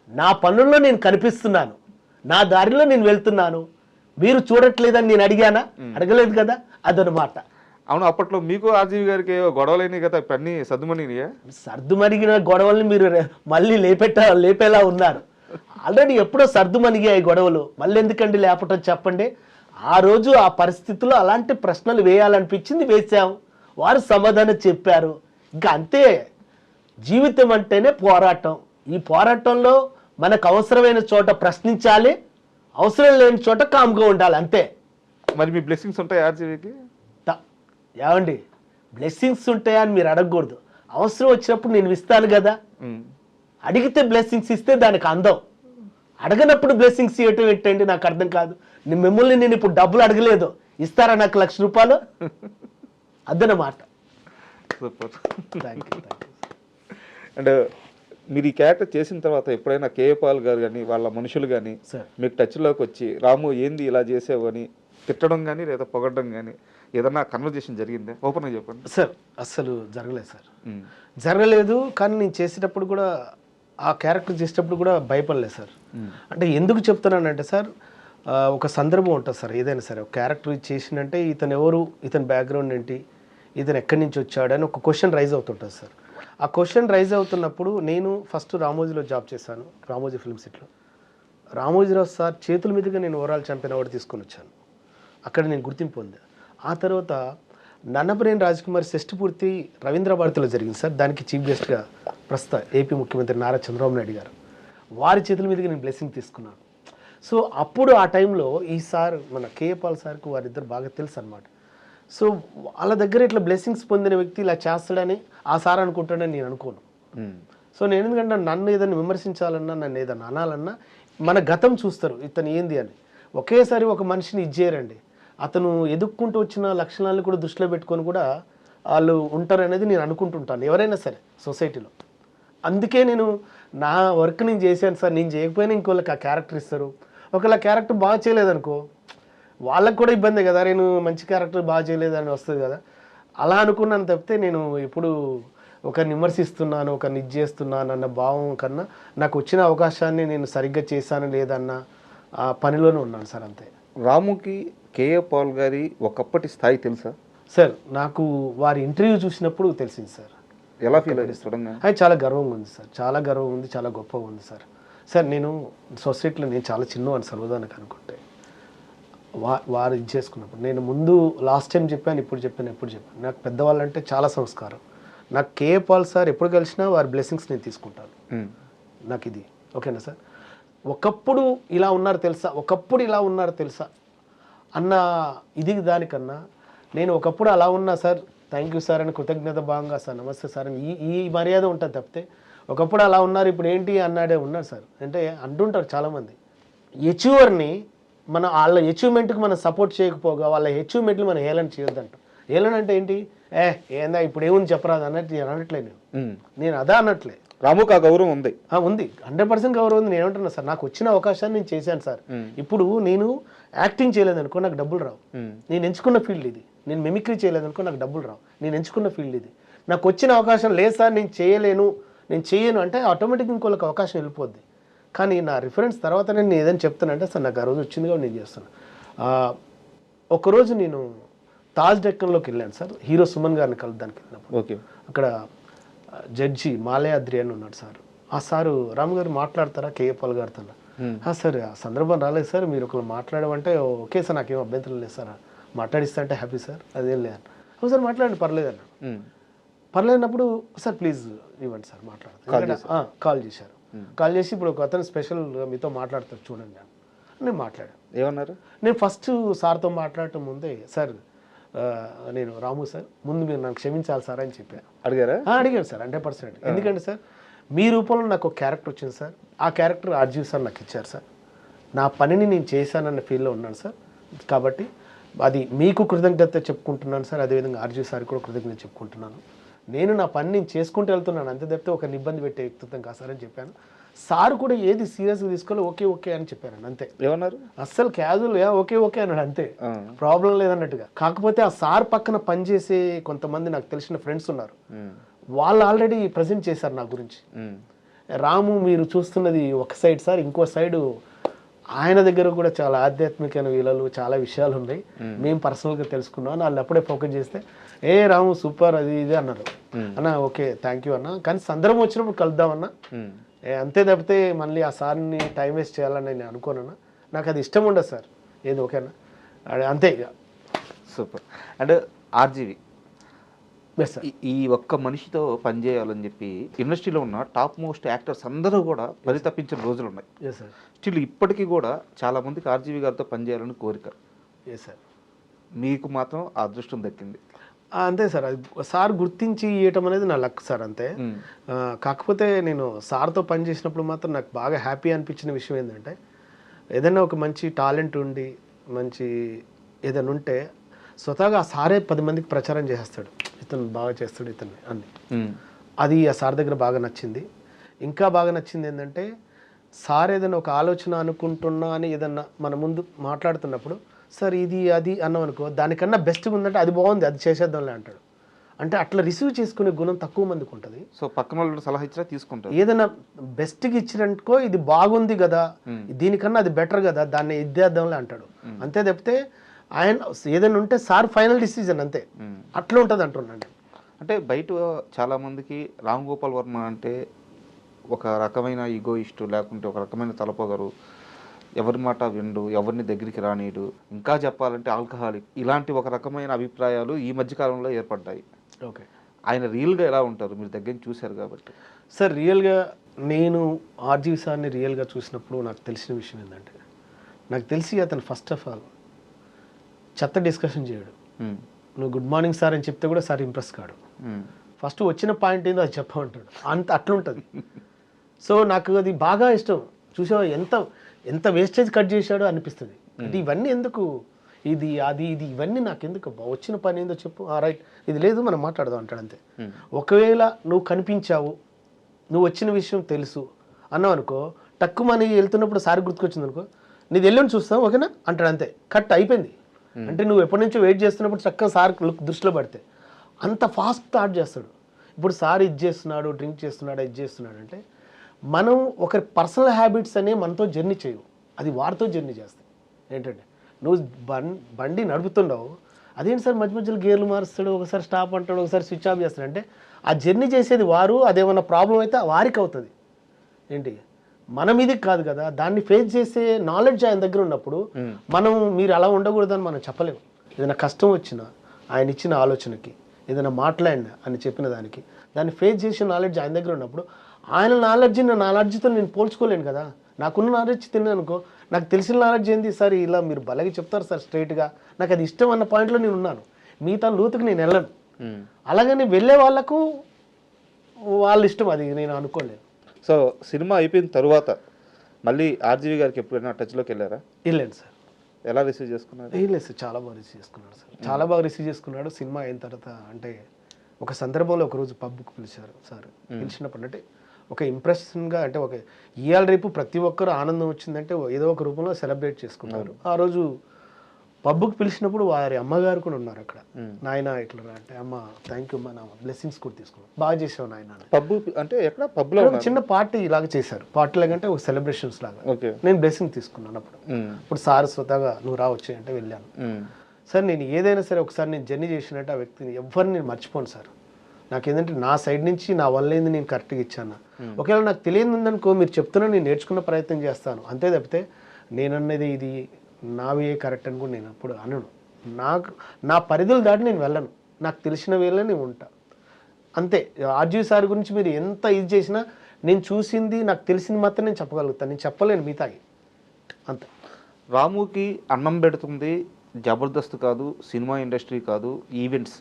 నా పనుల్లో నేను కనిపిస్తున్నాను, నా దారిలో నేను వెళ్తున్నాను. మీరు చూడట్లేదని నేను అడిగానా? అడగలేదు కదా, అదనమాట. అవును, అప్పట్లో మీకు ఆర్జీవి గారికి గొడవలైనవి కదా, అన్నీ సర్దుమరిగిన గొడవల్ని మీరు మళ్ళీ లేపేలా ఉన్నారు. ఆల్రెడీ ఎప్పుడో సర్దుమణిగాయి గొడవలు, మళ్ళీ ఎందుకండి లేపటం చెప్పండి. ఆ రోజు ఆ పరిస్థితుల్లో అలాంటి ప్రశ్నలు వేయాలనిపించింది, వేసాం. వారు సమాధానం చెప్పారు. ఇంకా అంతే. జీవితం అంటేనే పోరాటం. ఈ పోరాటంలో మనకు అవసరమైన చోట ప్రశ్నించాలి, అవసరం లేని చోట కామ్గా ఉండాలి, అంతే. మరి మీ బ్లెస్సింగ్స్ ఉంటాయి ఆర్జీవికి? ఏమండి, బ్లెస్సింగ్స్ ఉంటాయా అని మీరు అడగకూడదు. అవసరం వచ్చినప్పుడు నేను ఇస్తాను కదా. అడిగితే బ్లెస్సింగ్స్ ఇస్తే దానికి అందం. అడగనప్పుడు బ్లెస్సింగ్స్ ఇవ్వటం ఏంటండి, నాకు అర్థం కాదు. మిమ్మల్ని నేను ఇప్పుడు డబ్బులు అడగలేదు, ఇస్తారా నాకు 1,00,000 రూపాయలు? అదనమాట. సూపర్. Thank you. అండ్ మీరు ఈ క్యారెక్టర్ చేసిన తర్వాత ఎప్పుడైనా కేఏ పాల్ గారు కానీ వాళ్ళ మనుషులు కానీ సార్ మీకు టచ్లోకి వచ్చి రాము ఏంది ఇలా చేసావు అని తిట్టడం కానీ లేదా పొగడడం కానీ ఏదన్నా కన్వర్జేషన్ జరిగిందా? ఓపెన్గా చెప్పండి. సార్ అస్సలు జరగలేదు సార్, ఉమ్. జరగలేదు. కానీ నేను చేసేటప్పుడు కూడా ఆ క్యారెక్టర్ చేసేటప్పుడు కూడా భయపడలేదు సార్. అంటే ఎందుకు చెప్తున్నానంటే సార్, ఒక సందర్భం ఉంటుంది సార్. ఏదైనా సరే ఒక క్యారెక్టర్ చేసినంటే ఇతను ఎవరు, ఇతని బ్యాక్గ్రౌండ్ ఏంటి, ఇతను ఎక్కడి నుంచి వచ్చాడు అని ఒక క్వశ్చన్ రైజ్ అవుతుంటుంది సార్. ఆ క్వశ్చన్ రైజ్ అవుతున్నప్పుడు నేను ఫస్ట్ రామోజీలో జాబ్ చేశాను, రామోజీ ఫిల్మ్ సిటీలో. రామోజీరావు సార్ చేతుల మీదుగా నేను ఓవరాల్ ఛాంపియన్ అవార్డు తీసుకొని వచ్చాను. అక్కడ నేను గుర్తింపు పొందాను. ఆ తర్వాత నన్నపనేని రాజకుమారి షష్ఠి పూర్తి రవీంద్ర భారతిలో జరిగింది సార్. దానికి చీఫ్ గెస్ట్గా ప్రస్తుత ఏపీ ముఖ్యమంత్రి నారా చంద్రబాబు నాయుడు గారు, వారి చేతుల మీదుగా నేను బ్లెస్సింగ్ తీసుకున్నాను. సో అప్పుడు ఆ టైంలో ఈ సార్ మన కేఏ పాల్ సార్కి వారిద్దరు బాగా తెలుసు అనమాట. సో వాళ్ళ దగ్గర ఇట్లా బ్లెస్సింగ్స్ పొందిన వ్యక్తి ఇలా చేస్తాడని ఆ సార్ అనుకుంటాడని నేను అనుకోను. సో నేను ఎందుకంటే నన్ను ఏదైనా విమర్శించాలన్నా, నన్ను ఏదైనా అనాలన్నా మన గతం చూస్తారు, ఇతను ఏంది అని. ఒకేసారి ఒక మనిషిని ఇచ్చేయరండి. అతను ఎదుక్కుంటూ వచ్చిన లక్షణాలను కూడా దృష్టిలో పెట్టుకొని కూడా వాళ్ళు ఉంటారనేది నేను అనుకుంటుంటాను, ఎవరైనా సరే సొసైటీలో. అందుకే నేను నా వర్క్ నేను చేశాను సార్. నేను చేయకపోయినా ఇంకోళ్ళకి ఆ క్యారెక్టర్ ఇస్తారు. ఒకవేళ క్యారెక్టర్ బాగా చేయలేదనుకో వాళ్ళకు కూడా ఇబ్బంది కదా, నేను మంచి క్యారెక్టర్ బాగా చేయలేదని వస్తుంది కదా. అలా అనుకున్నాను తప్పితే నేను ఎప్పుడు ఒకరిని విమర్శిస్తున్నాను, ఒకరిని ఇది చేస్తున్నాను అన్న భావం కన్నా నాకు వచ్చిన అవకాశాన్ని నేను సరిగ్గా చేశాను లేదన్న ఆ పనిలోనే ఉన్నాను సార్, అంతే. రాముకి కేఏ పాల్ గారి ఒకప్పటి స్థాయి తెలుసా సార్? నాకు వారి ఇంటర్వ్యూ చూసినప్పుడు తెలిసింది సార్. ఎలా ఫీల్ అయ్యి చూడంగా? అది చాలా గర్వంగా ఉంది సార్, చాలా గర్వం ఉంది, చాలా గొప్పగా ఉంది సార్. సార్ నేను సొసైటీలో నేను చాలా చిన్నవాడిని సార్, ఉదాహరణకు అనుకుంటే వారు ఇది చేసుకున్నప్పుడు నేను ముందు లాస్ట్ టైం చెప్పాను, ఇప్పుడు చెప్పాను. నాకు పెద్దవాళ్ళంటే చాలా సంస్కారం. నాకు కేఏ పాల్ సార్ ఎప్పుడు కలిసినా వారి బ్లెస్సింగ్స్ నేను తీసుకుంటాను. నాకు ఇది ఓకేనా సార్? ఒకప్పుడు ఇలా ఉన్నారు తెలుసా, ఒకప్పుడు ఇలా ఉన్నారు తెలుసా అన్న ఇది దానికన్నా నేను ఒకప్పుడు అలా ఉన్నా సార్, థ్యాంక్ యూ సార్ అని కృతజ్ఞత భాగంగా సార్ నమస్తే సార్ అని ఈ మర్యాద ఉంటుంది తప్పితే ఒకప్పుడు అలా ఉన్నారు ఇప్పుడు ఏంటి అన్నాడే ఉన్నారు సార్. అంటే అంటుంటారు చాలామంది. అచీవర్ని మన వాళ్ళ అచీవ్మెంట్కి మనం సపోర్ట్ చేయకపోగా వాళ్ళ అచీవ్మెంట్లు మనం హేళన చేయొద్దంట. హేళన అంటే ఏంటి, ఏందా ఇప్పుడు ఏముంది చెప్పరాదు అన్నట్టు నేను అనట్లే. నేను అదా అనట్లే. రాముకు ఆ గౌరవం ఉంది, ఉంది 100% గౌరవం ఉంది. నేను ఏమంటున్నా సార్, నాకు వచ్చిన అవకాశాన్ని నేను చేశాను సార్. ఇప్పుడు నేను యాక్టింగ్ చేయలేదనుకో నాకు డబ్బులు రావు. నేను ఎంచుకున్న ఫీల్డ్ ఇది. నేను మిమిక్రీ చేయలేదనుకో నాకు డబ్బులు రావు. నేను ఎంచుకున్న ఫీల్డ్ ఇది. నాకు వచ్చిన అవకాశం లేదు సార్, నేను చేయను అంటే ఆటోమేటిక్గా ఇంకోళ్ళకి అవకాశం వెళ్ళిపోద్ది. కానీ నా రిఫరెన్స్ తర్వాత నేను ఏదైనా చెప్తానంటే సార్ నాకు ఆ రోజు వచ్చింది కాబట్టి నేను చేస్తాను. ఒకరోజు నేను తాజ్ డెక్కన్లోకి వెళ్ళాను సార్, హీరో సుమన్ గారిని కలుద్దానికి వెళ్ళినప్పుడు. ఓకే. అక్కడ జడ్జి మాలయాద్రి అని ఉన్నాడు సార్. ఆ సారు రామ్ గారు మాట్లాడతారా కేఏ పాల్ గారితో? సార్ ఆ సందర్భం రాలేదు సార్, మీరు ఒకరు మాట్లాడమంటే ఓకే సార్, నాకేం అభ్యంతరం లేదు సార్, మాట్లాడిస్తా అంటే హ్యాపీ సార్, అదేం లేదని. అవును సార్ మాట్లాడండి పర్లేదు అన్న. పర్లేదన్నప్పుడు సార్ ప్లీజ్ ఇవ్వండి సార్ మాట్లాడతాను. కాల్ చేశారు. కాల్ చేసి ఇప్పుడు ఒక అతను స్పెషల్ మీతో మాట్లాడతారు చూడండి అని నేను మాట్లాడాను. ఏమన్నారు? నేను ఫస్ట్ సార్తో మాట్లాడటం ముందే సార్ నేను రాము సార్ ముందు మీరు నాకు క్షమించాలి సార్ అని చెప్పాను. అడిగారా? అడిగాను సార్ 100%. ఎందుకంటే సార్ మీ రూపంలో నాకు ఒక క్యారెక్టర్ వచ్చింది సార్, ఆ క్యారెక్టర్ ఆర్జీవి సార్ నాకు ఇచ్చారు సార్. నా పనిని నేను చేశానన్న ఫీల్లో ఉన్నాను సార్. కాబట్టి అది మీకు కృతజ్ఞత చెప్పుకుంటున్నాను సార్, అదేవిధంగా ఆర్జీవి సార్ కూడా కృతజ్ఞత చెప్పుకుంటున్నాను. నేను నా పని నేను చేసుకుంటూ వెళ్తున్నాను, అంతే తప్పితే ఒక ఇబ్బంది పెట్టే వ్యక్తిత్వం కాదు సార్ అని చెప్పాను. సార్ కూడా ఏది సీరియస్గా తీసుకోవాలి, ఓకే అని చెప్పాను అంతే. ఏమన్నారు? అస్సలు క్యాజువల్ ఓకే అన్నాడు అంతే, ప్రాబ్లం లేదన్నట్టుగా. కాకపోతే ఆ సార్ పక్కన పనిచేసే కొంతమంది నాకు తెలిసిన ఫ్రెండ్స్ ఉన్నారు, వాళ్ళు ఆల్రెడీ ప్రజెంట్ చేశారు నా గురించి. రాము మీరు చూస్తున్నది ఒక సైడ్ సార్, ఇంకో సైడు ఆయన దగ్గర కూడా చాలా ఆధ్యాత్మికమైన విలువలు చాలా విషయాలు ఉన్నాయి, మేము పర్సనల్గా తెలుసుకున్నాం. వాళ్ళు అప్పుడే ఫోకస్ చేస్తే రాము సూపర్ అది ఇది అన్నారు. అన్న ఓకే థ్యాంక్ యూ అన్న, కానీ సందర్భం వచ్చినప్పుడు కలుద్దామన్నా, అంతే తప్పితే మళ్ళీ ఆ సార్ని టైం వేస్ట్ చేయాలని నేను అనుకోనన్నా, నాకు అది ఇష్టం ఉండదు సార్. ఏది ఓకేనా అంతే ఇక. సూపర్. అండ్ ఆర్జీవి ఈ ఒక్క మనిషితో పనిచేయాలని చెప్పి ఇండస్ట్రీలో ఉన్న టాప్ మోస్ట్ యాక్టర్స్ అందరూ కూడా పరితపించిన రోజులు ఉన్నాయి. స్టిల్ ఇప్పటికీ కూడా చాలా మందికి ఆర్జీవి గారితో పనిచేయాలని కోరిక. మీకు మాత్రం ఆ అదృష్టం దక్కింది. అంతే సార్, అది సార్ గుర్తించి ఇవ్వటం అనేది నా లక్ సార్ అంతే. కాకపోతే నేను సార్తో పనిచేసినప్పుడు మాత్రం నాకు బాగా హ్యాపీ అనిపించిన విషయం ఏంటంటే, ఏదైనా ఒక మంచి టాలెంట్ ఉండి మంచి ఏదైనా ఉంటే స్వతహాగా ఆ సారే 10 మందికి ప్రచారం చేసేస్తాడు. ఇతను బాగా చేస్తాడు ఇతన్ని అన్ని. అది ఆ సార్ దగ్గర బాగా నచ్చింది. ఇంకా బాగా నచ్చింది ఏంటంటే సార్ ఏదైనా ఒక ఆలోచన అనుకుంటున్నా అని ఏదన్నా మన ముందు మాట్లాడుతున్నప్పుడు సార్ ఇది అది అన్నాం అనుకో, దానికన్నా బెస్ట్గా ఉందంటే అది బాగుంది అది చేసేద్దాంలే అంటాడు. అంటే అట్లా రిసీవ్ చేసుకునే గుణం తక్కువ మందికి ఉంటుంది. సో పక్కన వాళ్ళు సలహా ఇచ్చినా తీసుకుంటారు. ఏదైనా బెస్ట్గా ఇచ్చినట్టుకో ఇది బాగుంది కదా, దీనికన్నా అది బెటర్ కదా, దాన్ని ఇద్దేద్దాంలే అంటాడు. అంతే తప్పితే ఆయన ఏదైనా ఉంటే సార్ ఫైనల్ డిసిజన్ అంతే. అట్లా ఉంటుంది అంటున్నాను. అంటే బయట చాలామందికి రామ్ గోపాల్ వర్మ అంటే ఒక రకమైన ఈగోయిస్టు, లేకుంటే ఒక రకమైన తలపోగరు, ఎవరి మాట విండు, ఎవరిని దగ్గరికి రానీడు, ఇంకా చెప్పాలంటే ఆల్కహాలిక్, ఇలాంటి ఒక రకమైన అభిప్రాయాలు ఈ మధ్యకాలంలో ఏర్పడ్డాయి. ఓకే, ఆయన రియల్గా ఎలా ఉంటారు మీరు దగ్గర చూశారు కాబట్టి? సార్ రియల్గా నేను ఆర్జీవి సార్ని రియల్గా చూసినప్పుడు నాకు తెలిసిన విషయం ఏంటంటే, నాకు తెలిసి అతను ఫస్ట్ ఆఫ్ ఆల్ చెత్త డిస్కషన్ చేయడు. నువ్వు గుడ్ మార్నింగ్ సార్ అని చెప్తే కూడా సార్ ఇంప్రెస్ కాడు. ఫస్ట్ వచ్చిన పాయింట్ ఏందో అది చెప్పమంటాడు. అట్లుంటుంది. సో నాకు అది బాగా ఇష్టం. చూసావా ఎంత వేస్టేజ్ కట్ చేశాడో అనిపిస్తుంది. అంటే ఇవన్నీ ఎందుకు, ఇది అది ఇది ఇవన్నీ నాకు ఎందుకు, వచ్చిన పని ఏందో చెప్పు, రైట్ ఇది లేదు మనం మాట్లాడదాం అంటాడు అంతే. ఒకవేళ నువ్వు కనిపించావు, నువ్వు వచ్చిన విషయం తెలుసు అన్నావు అనుకో, టక్కు మనీ వెళ్తున్నప్పుడు సార్ గుర్తుకొచ్చింది అనుకో, నీది వెళ్ళని చూస్తావు ఓకేనా అంటాడు అంతే. కట్ అయిపోయింది. అంటే నువ్వు ఎప్పటి నుంచో వెయిట్ చేస్తున్నప్పుడు చక్కగా సార్ దృష్టిలో పడితే అంత ఫాస్ట్ స్టార్ట్ చేస్తాడు. ఇప్పుడు సార్ ఇది చేస్తున్నాడు, డ్రింక్ చేస్తున్నాడు, ఇది చేస్తున్నాడు అంటే మనం ఒకరి పర్సనల్ హ్యాబిట్స్ అనే మనతో జర్నీ చేయవు, అది వారితో జర్నీ చేస్తాయి. ఏంటంటే నువ్వు బండి నడుపుతుండవు, అదేంటి సార్ మధ్య మధ్యలో గేర్లు మారుస్తాడు, ఒకసారి స్టాప్ అంటాడు, ఒకసారి స్విచ్ ఆఫ్ చేస్తాడు. అంటే ఆ జర్నీ చేసేది వారు, అదేమన్నా ప్రాబ్లం అయితే వారికి అవుతుంది. ఏంటి మన మీదకి కాదు కదా, దాన్ని ఫేస్ చేసే నాలెడ్జ్ ఆయన దగ్గర ఉన్నప్పుడు మనం మీరు అలా ఉండకూడదని మనం చెప్పలేము. ఏదైనా కష్టం వచ్చినా ఆయన ఇచ్చిన ఆలోచనకి, ఏదైనా మాట్లాడినా అని చెప్పిన దానికి, దాన్ని ఫేస్ చేసే నాలెడ్జ్ ఆయన దగ్గర ఉన్నప్పుడు ఆయన నాలెడ్జ్ నా నాలెడ్జ్తో నేను పోల్చుకోలేను కదా. నాకున్న నాలెడ్జ్ తిన్నాను అనుకో, నాకు తెలిసిన నాలెడ్జ్ ఏంది సార్, ఇలా మీరు బలగా చెప్తారు సార్ స్ట్రైట్గా, నాకు అది ఇష్టం అన్న పాయింట్లో నేను ఉన్నాను. మిగతా లోతుకు నేను వెళ్ళను. అలాగని వెళ్ళే వాళ్ళకు వాళ్ళ ఇష్టం, అది నేను అనుకోలేను. సో సినిమా అయిపోయిన తర్వాత మళ్ళీ ఆర్జీవి గారికి ఎప్పుడైనా టచ్లోకి వెళ్ళారా? వెళ్ళండి సార్. ఎలా రిసీవ్ చేసుకున్నారు? ఏం లేదు సార్, చాలా బాగా రిసీవ్ చేసుకున్నాడు సార్, చాలా బాగా రిసీవ్ చేసుకున్నాడు. సినిమా అయిన తర్వాత అంటే ఒక సందర్భంలో ఒకరోజు పబ్కి పిలిచారు సార్. పిలిచినప్పుడు అంటే ఒక ఇంప్రెషన్గా, అంటే ఒక ఇవాళ రేపు ప్రతి ఒక్కరు ఆనందం వచ్చిందంటే ఏదో ఒక రూపంలో సెలబ్రేట్ చేసుకున్నారు. ఆ రోజు పబ్కి పిలిచినప్పుడు వారి అమ్మగారు కూడా ఉన్నారు అక్కడ. నాయన ఇట్లా అంటే, అమ్మ థ్యాంక్ యూ అమ్మా, నా బ్లెస్సింగ్స్ కూడా తీసుకున్నాను, బాగా చేసావు నాయన. పబ్బు అంటే ఎక్కడ? పబ్లో చిన్న పార్టీ లాగా చేశారు. పార్టీ లాగా అంటే ఒక సెలబ్రేషన్స్ లాగా. నేను బ్లెస్సింగ్ తీసుకున్నాను అప్పుడు. ఇప్పుడు సార్ స్వతహాగా నువ్వు రావచ్చే అంటే వెళ్ళాను. సార్ నేను ఏదైనా సరే ఒకసారి నేను జర్నీ చేసినట్టు ఆ వ్యక్తిని ఎవరిని నేను మర్చిపోను సార్. నాకేంటంటే నా సైడ్ నుంచి నా వల్ల ఏంది నేను కరెక్ట్గా ఇచ్చాను. ఒకవేళ నాకు తెలియదు ఉందనుకో, మీరు చెప్తున్నా నేను నేర్చుకున్న ప్రయత్నం చేస్తాను అంతే తప్పితే నేనన్నది ఇది నావే కరెక్ట్ అని కూడా నేను అప్పుడు అనను. నా పరిధులు దాటి నేను వెళ్ళను, నాకు తెలిసిన వేళ నేను ఉంటా అంతే. ఆర్జీవి సార్ గురించి మీరు ఎంత ఇది చేసినా నేను చూసింది నాకు తెలిసింది మాత్రం నేను చెప్పగలుగుతాను, నేను చెప్పలేను మిగతాయి అంతే. రాముకి అన్నం పెడుతుంది జబర్దస్త్ కాదు, సినిమా ఇండస్ట్రీ కాదు, ఈవెంట్స్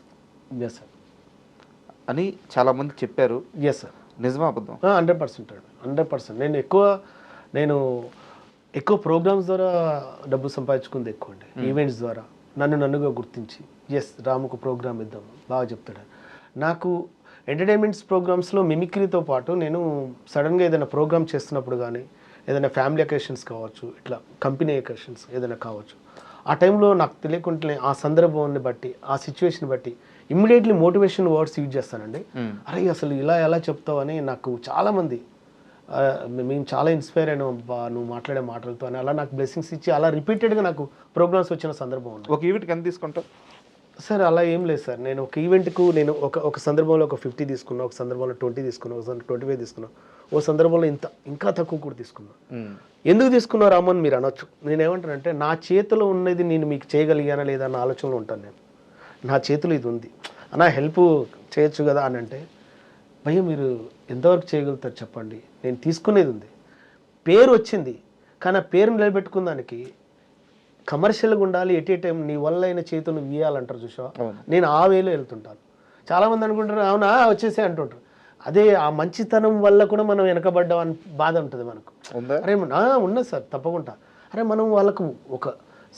ఎస్ సార్ అని చాలామంది చెప్పారు. ఎస్ సార్, నిజమా అబద్ధం? 100%. 100%. నేను ఎక్కువ ప్రోగ్రామ్స్ ద్వారా డబ్బు సంపాదించుకుంది ఎక్కువ అండి. ఈవెంట్స్ ద్వారా నన్నుగా గుర్తించి ఎస్ రాముకు ప్రోగ్రామ్ ఇద్దాం బాగా చెప్తాడు. నాకు ఎంటర్టైన్మెంట్స్ ప్రోగ్రామ్స్లో మిమిక్రీతో పాటు నేను సడన్గా ఏదైనా ప్రోగ్రామ్ చేస్తున్నప్పుడు కానీ, ఏదైనా ఫ్యామిలీ అకేషన్స్ కావచ్చు, ఇట్లా కంపెనీ అకేషన్స్ ఏదైనా కావచ్చు, ఆ టైంలో నాకు తెలియకుండా ఆ సందర్భాన్ని బట్టి, ఆ సిచ్యువేషన్ బట్టి ఇమ్మీడియట్లీ మోటివేషన్ వర్డ్స్ యూజ్ చేస్తానండి. అరే అసలు ఇలా ఎలా చెప్తావు అని నాకు చాలామంది, మేము చాలా ఇన్స్పైర్ అయినాం నువ్వు మాట్లాడే మాటలతో అని, అలా నాకు బ్లెస్సింగ్స్ ఇచ్చి అలా రిపీటెడ్గా నాకు ప్రోగ్రామ్స్ వచ్చిన సందర్భం ఉంది. ఒక ఈవెంట్కి ఎంత తీసుకుంటావు సార్? అలా ఏం లేదు సార్, నేను ఒక ఈవెంట్కు నేను ఒక సందర్భంలో ఒక 50 తీసుకున్నా, ఒక సందర్భంలో 20 తీసుకున్నా, ఒక సందర్భంలో 25 తీసుకున్నా, ఓ సందర్భంలో ఇంకా తక్కువ కూడా తీసుకున్నా. ఎందుకు తీసుకున్నారు రామన్ మీరు అనొచ్చు. నేనేమంటానంటే నా చేతిలో ఉన్నది నేను మీకు చేయగలిగానా లేదా అన్న ఆలోచనలో ఉంటాను. నేను నా చేతిలో ఇది ఉంది అన్న, హెల్ప్ చేయొచ్చు కదా అని అంటే, భయ్య మీరు ఎంతవరకు చేయగలుగుతారు చెప్పండి, నేను తీసుకునేది ఉంది. పేరు వచ్చింది కానీ ఆ పేరు నిలబెట్టుకున్న దానికి కమర్షియల్గా ఉండాలి, ఎట్ ఏ టైం నీ వల్ల అయిన చేతులు నువ్వు ఇవ్వాలంటారు చూసావా, నేను ఆ వేలో వెళ్తుంటాను. చాలామంది అనుకుంటారు అవునా వచ్చేసే అంటుంటారు. అదే ఆ మంచితనం వల్ల కూడా మనం వెనకబడ్డాం అని బాధ ఉంటుంది మనకు. అరే ఉన్నది సార్ తప్పకుండా. అరే మనం వాళ్ళకు ఒక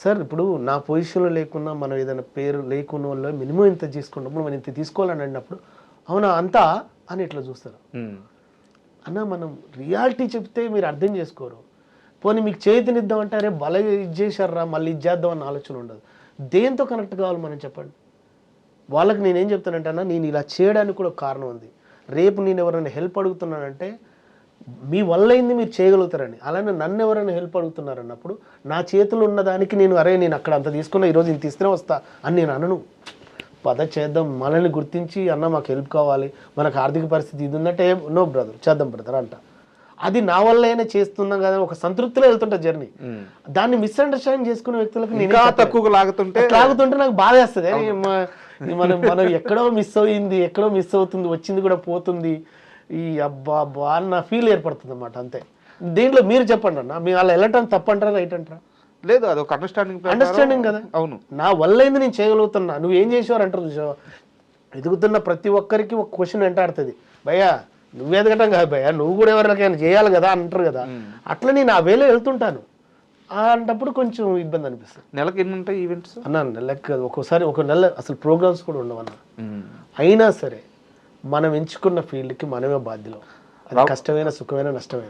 సార్ ఇప్పుడు నా పొజిషన్లో లేకున్నా మనం ఏదైనా పేరు లేకున్న వాళ్ళు మినిమం ఇంత తీసుకున్నప్పుడు మనం ఇంత తీసుకోవాలని అన్నప్పుడు అవునా అంతా అని ఇట్లా చూస్తారు. అన్న మనం రియాలిటీ చెప్తే మీరు అర్థం చేసుకోరు. పోనీ మీకు చేతినిద్దామంటే అరే బల ఇది చేశారా మళ్ళీ ఇది చేద్దామన్న ఆలోచన ఉండదు. దేంతో కనెక్ట్ కావాలి మనం చెప్పండి. వాళ్ళకి నేనేం చెప్తానంటే అన్న నేను ఇలా చేయడానికి కూడా కారణం ఉంది. రేపు నేను ఎవరైనా హెల్ప్ అడుగుతున్నానంటే మీ వల్ల అయింది మీరు చేయగలుగుతారని. అలానే నన్ను ఎవరైనా హెల్ప్ అడుగుతున్నారన్నప్పుడు నా చేతులు ఉన్నదానికి నేను అరే నేను అక్కడ అంత తీసుకున్నా ఈరోజు ఇంత ఇస్తేనే వస్తా అని నేను అనను. పద చేద్దాం మనల్ని గుర్తించి అన్న మాకు హెల్ప్ కావాలి మనకు ఆర్థిక పరిస్థితి ఇది ఉందంటే నో బ్రదర్ చేద్దాం బ్రదర్ అంట. అది నా వల్ల అయినా చేస్తున్నాం కదా ఒక సంతృప్తిలో వెళ్తుంటా జర్నీ. దాన్ని మిస్అండర్స్టాండింగ్ చేసుకునే వ్యక్తులకు నేను తక్కువ లాగుతుంటే నాకు బాధ వేస్తుంది. మనం మనం ఎక్కడో మిస్ అయింది ఎక్కడో మిస్ అవుతుంది వచ్చింది కూడా పోతుంది ఈ అబ్బా అబ్బా అన్న ఫీల్ ఏర్పడుతుంది అన్నమాట. అంతే. దీంట్లో మీరు చెప్పండి అన్న మీ వాళ్ళు వెళ్ళటం తప్పంటారా రైట్ అంటారా? లేదు అది ఒక అండర్స్టాండింగ్ కదా. అవును నా వల్ల అయింది నేను చేయగలుగుతున్నా నువ్వు ఏం చేసేవారు అంటారు చూసావా. ఎదుగుతున్న ప్రతి ఒక్కరికి ఒక క్వశ్చన్ వెంటాడుతుంది భయ్యా నువ్వు ఎదగటం కాదు భయ్యా నువ్వు కూడా ఎవరికైనా చేయాలి కదా అంటారు కదా. అట్లా నేను ఆ వేలో వెళ్తుంటాను అంటప్పుడు కొంచెం ఇబ్బంది అనిపిస్తుంది. నెలకి ఎన్ని ఉంటాయి ఈవెంట్స్ అన్న నెలకి ఒక్కోసారి ఒక నెల అసలు ప్రోగ్రామ్స్ కూడా ఉండవన్న. అయినా సరే మనం ఎంచుకున్న ఫీల్డ్కి మనమే బాధ్యులం. అది కష్టమైన సుఖమైన నష్టమైన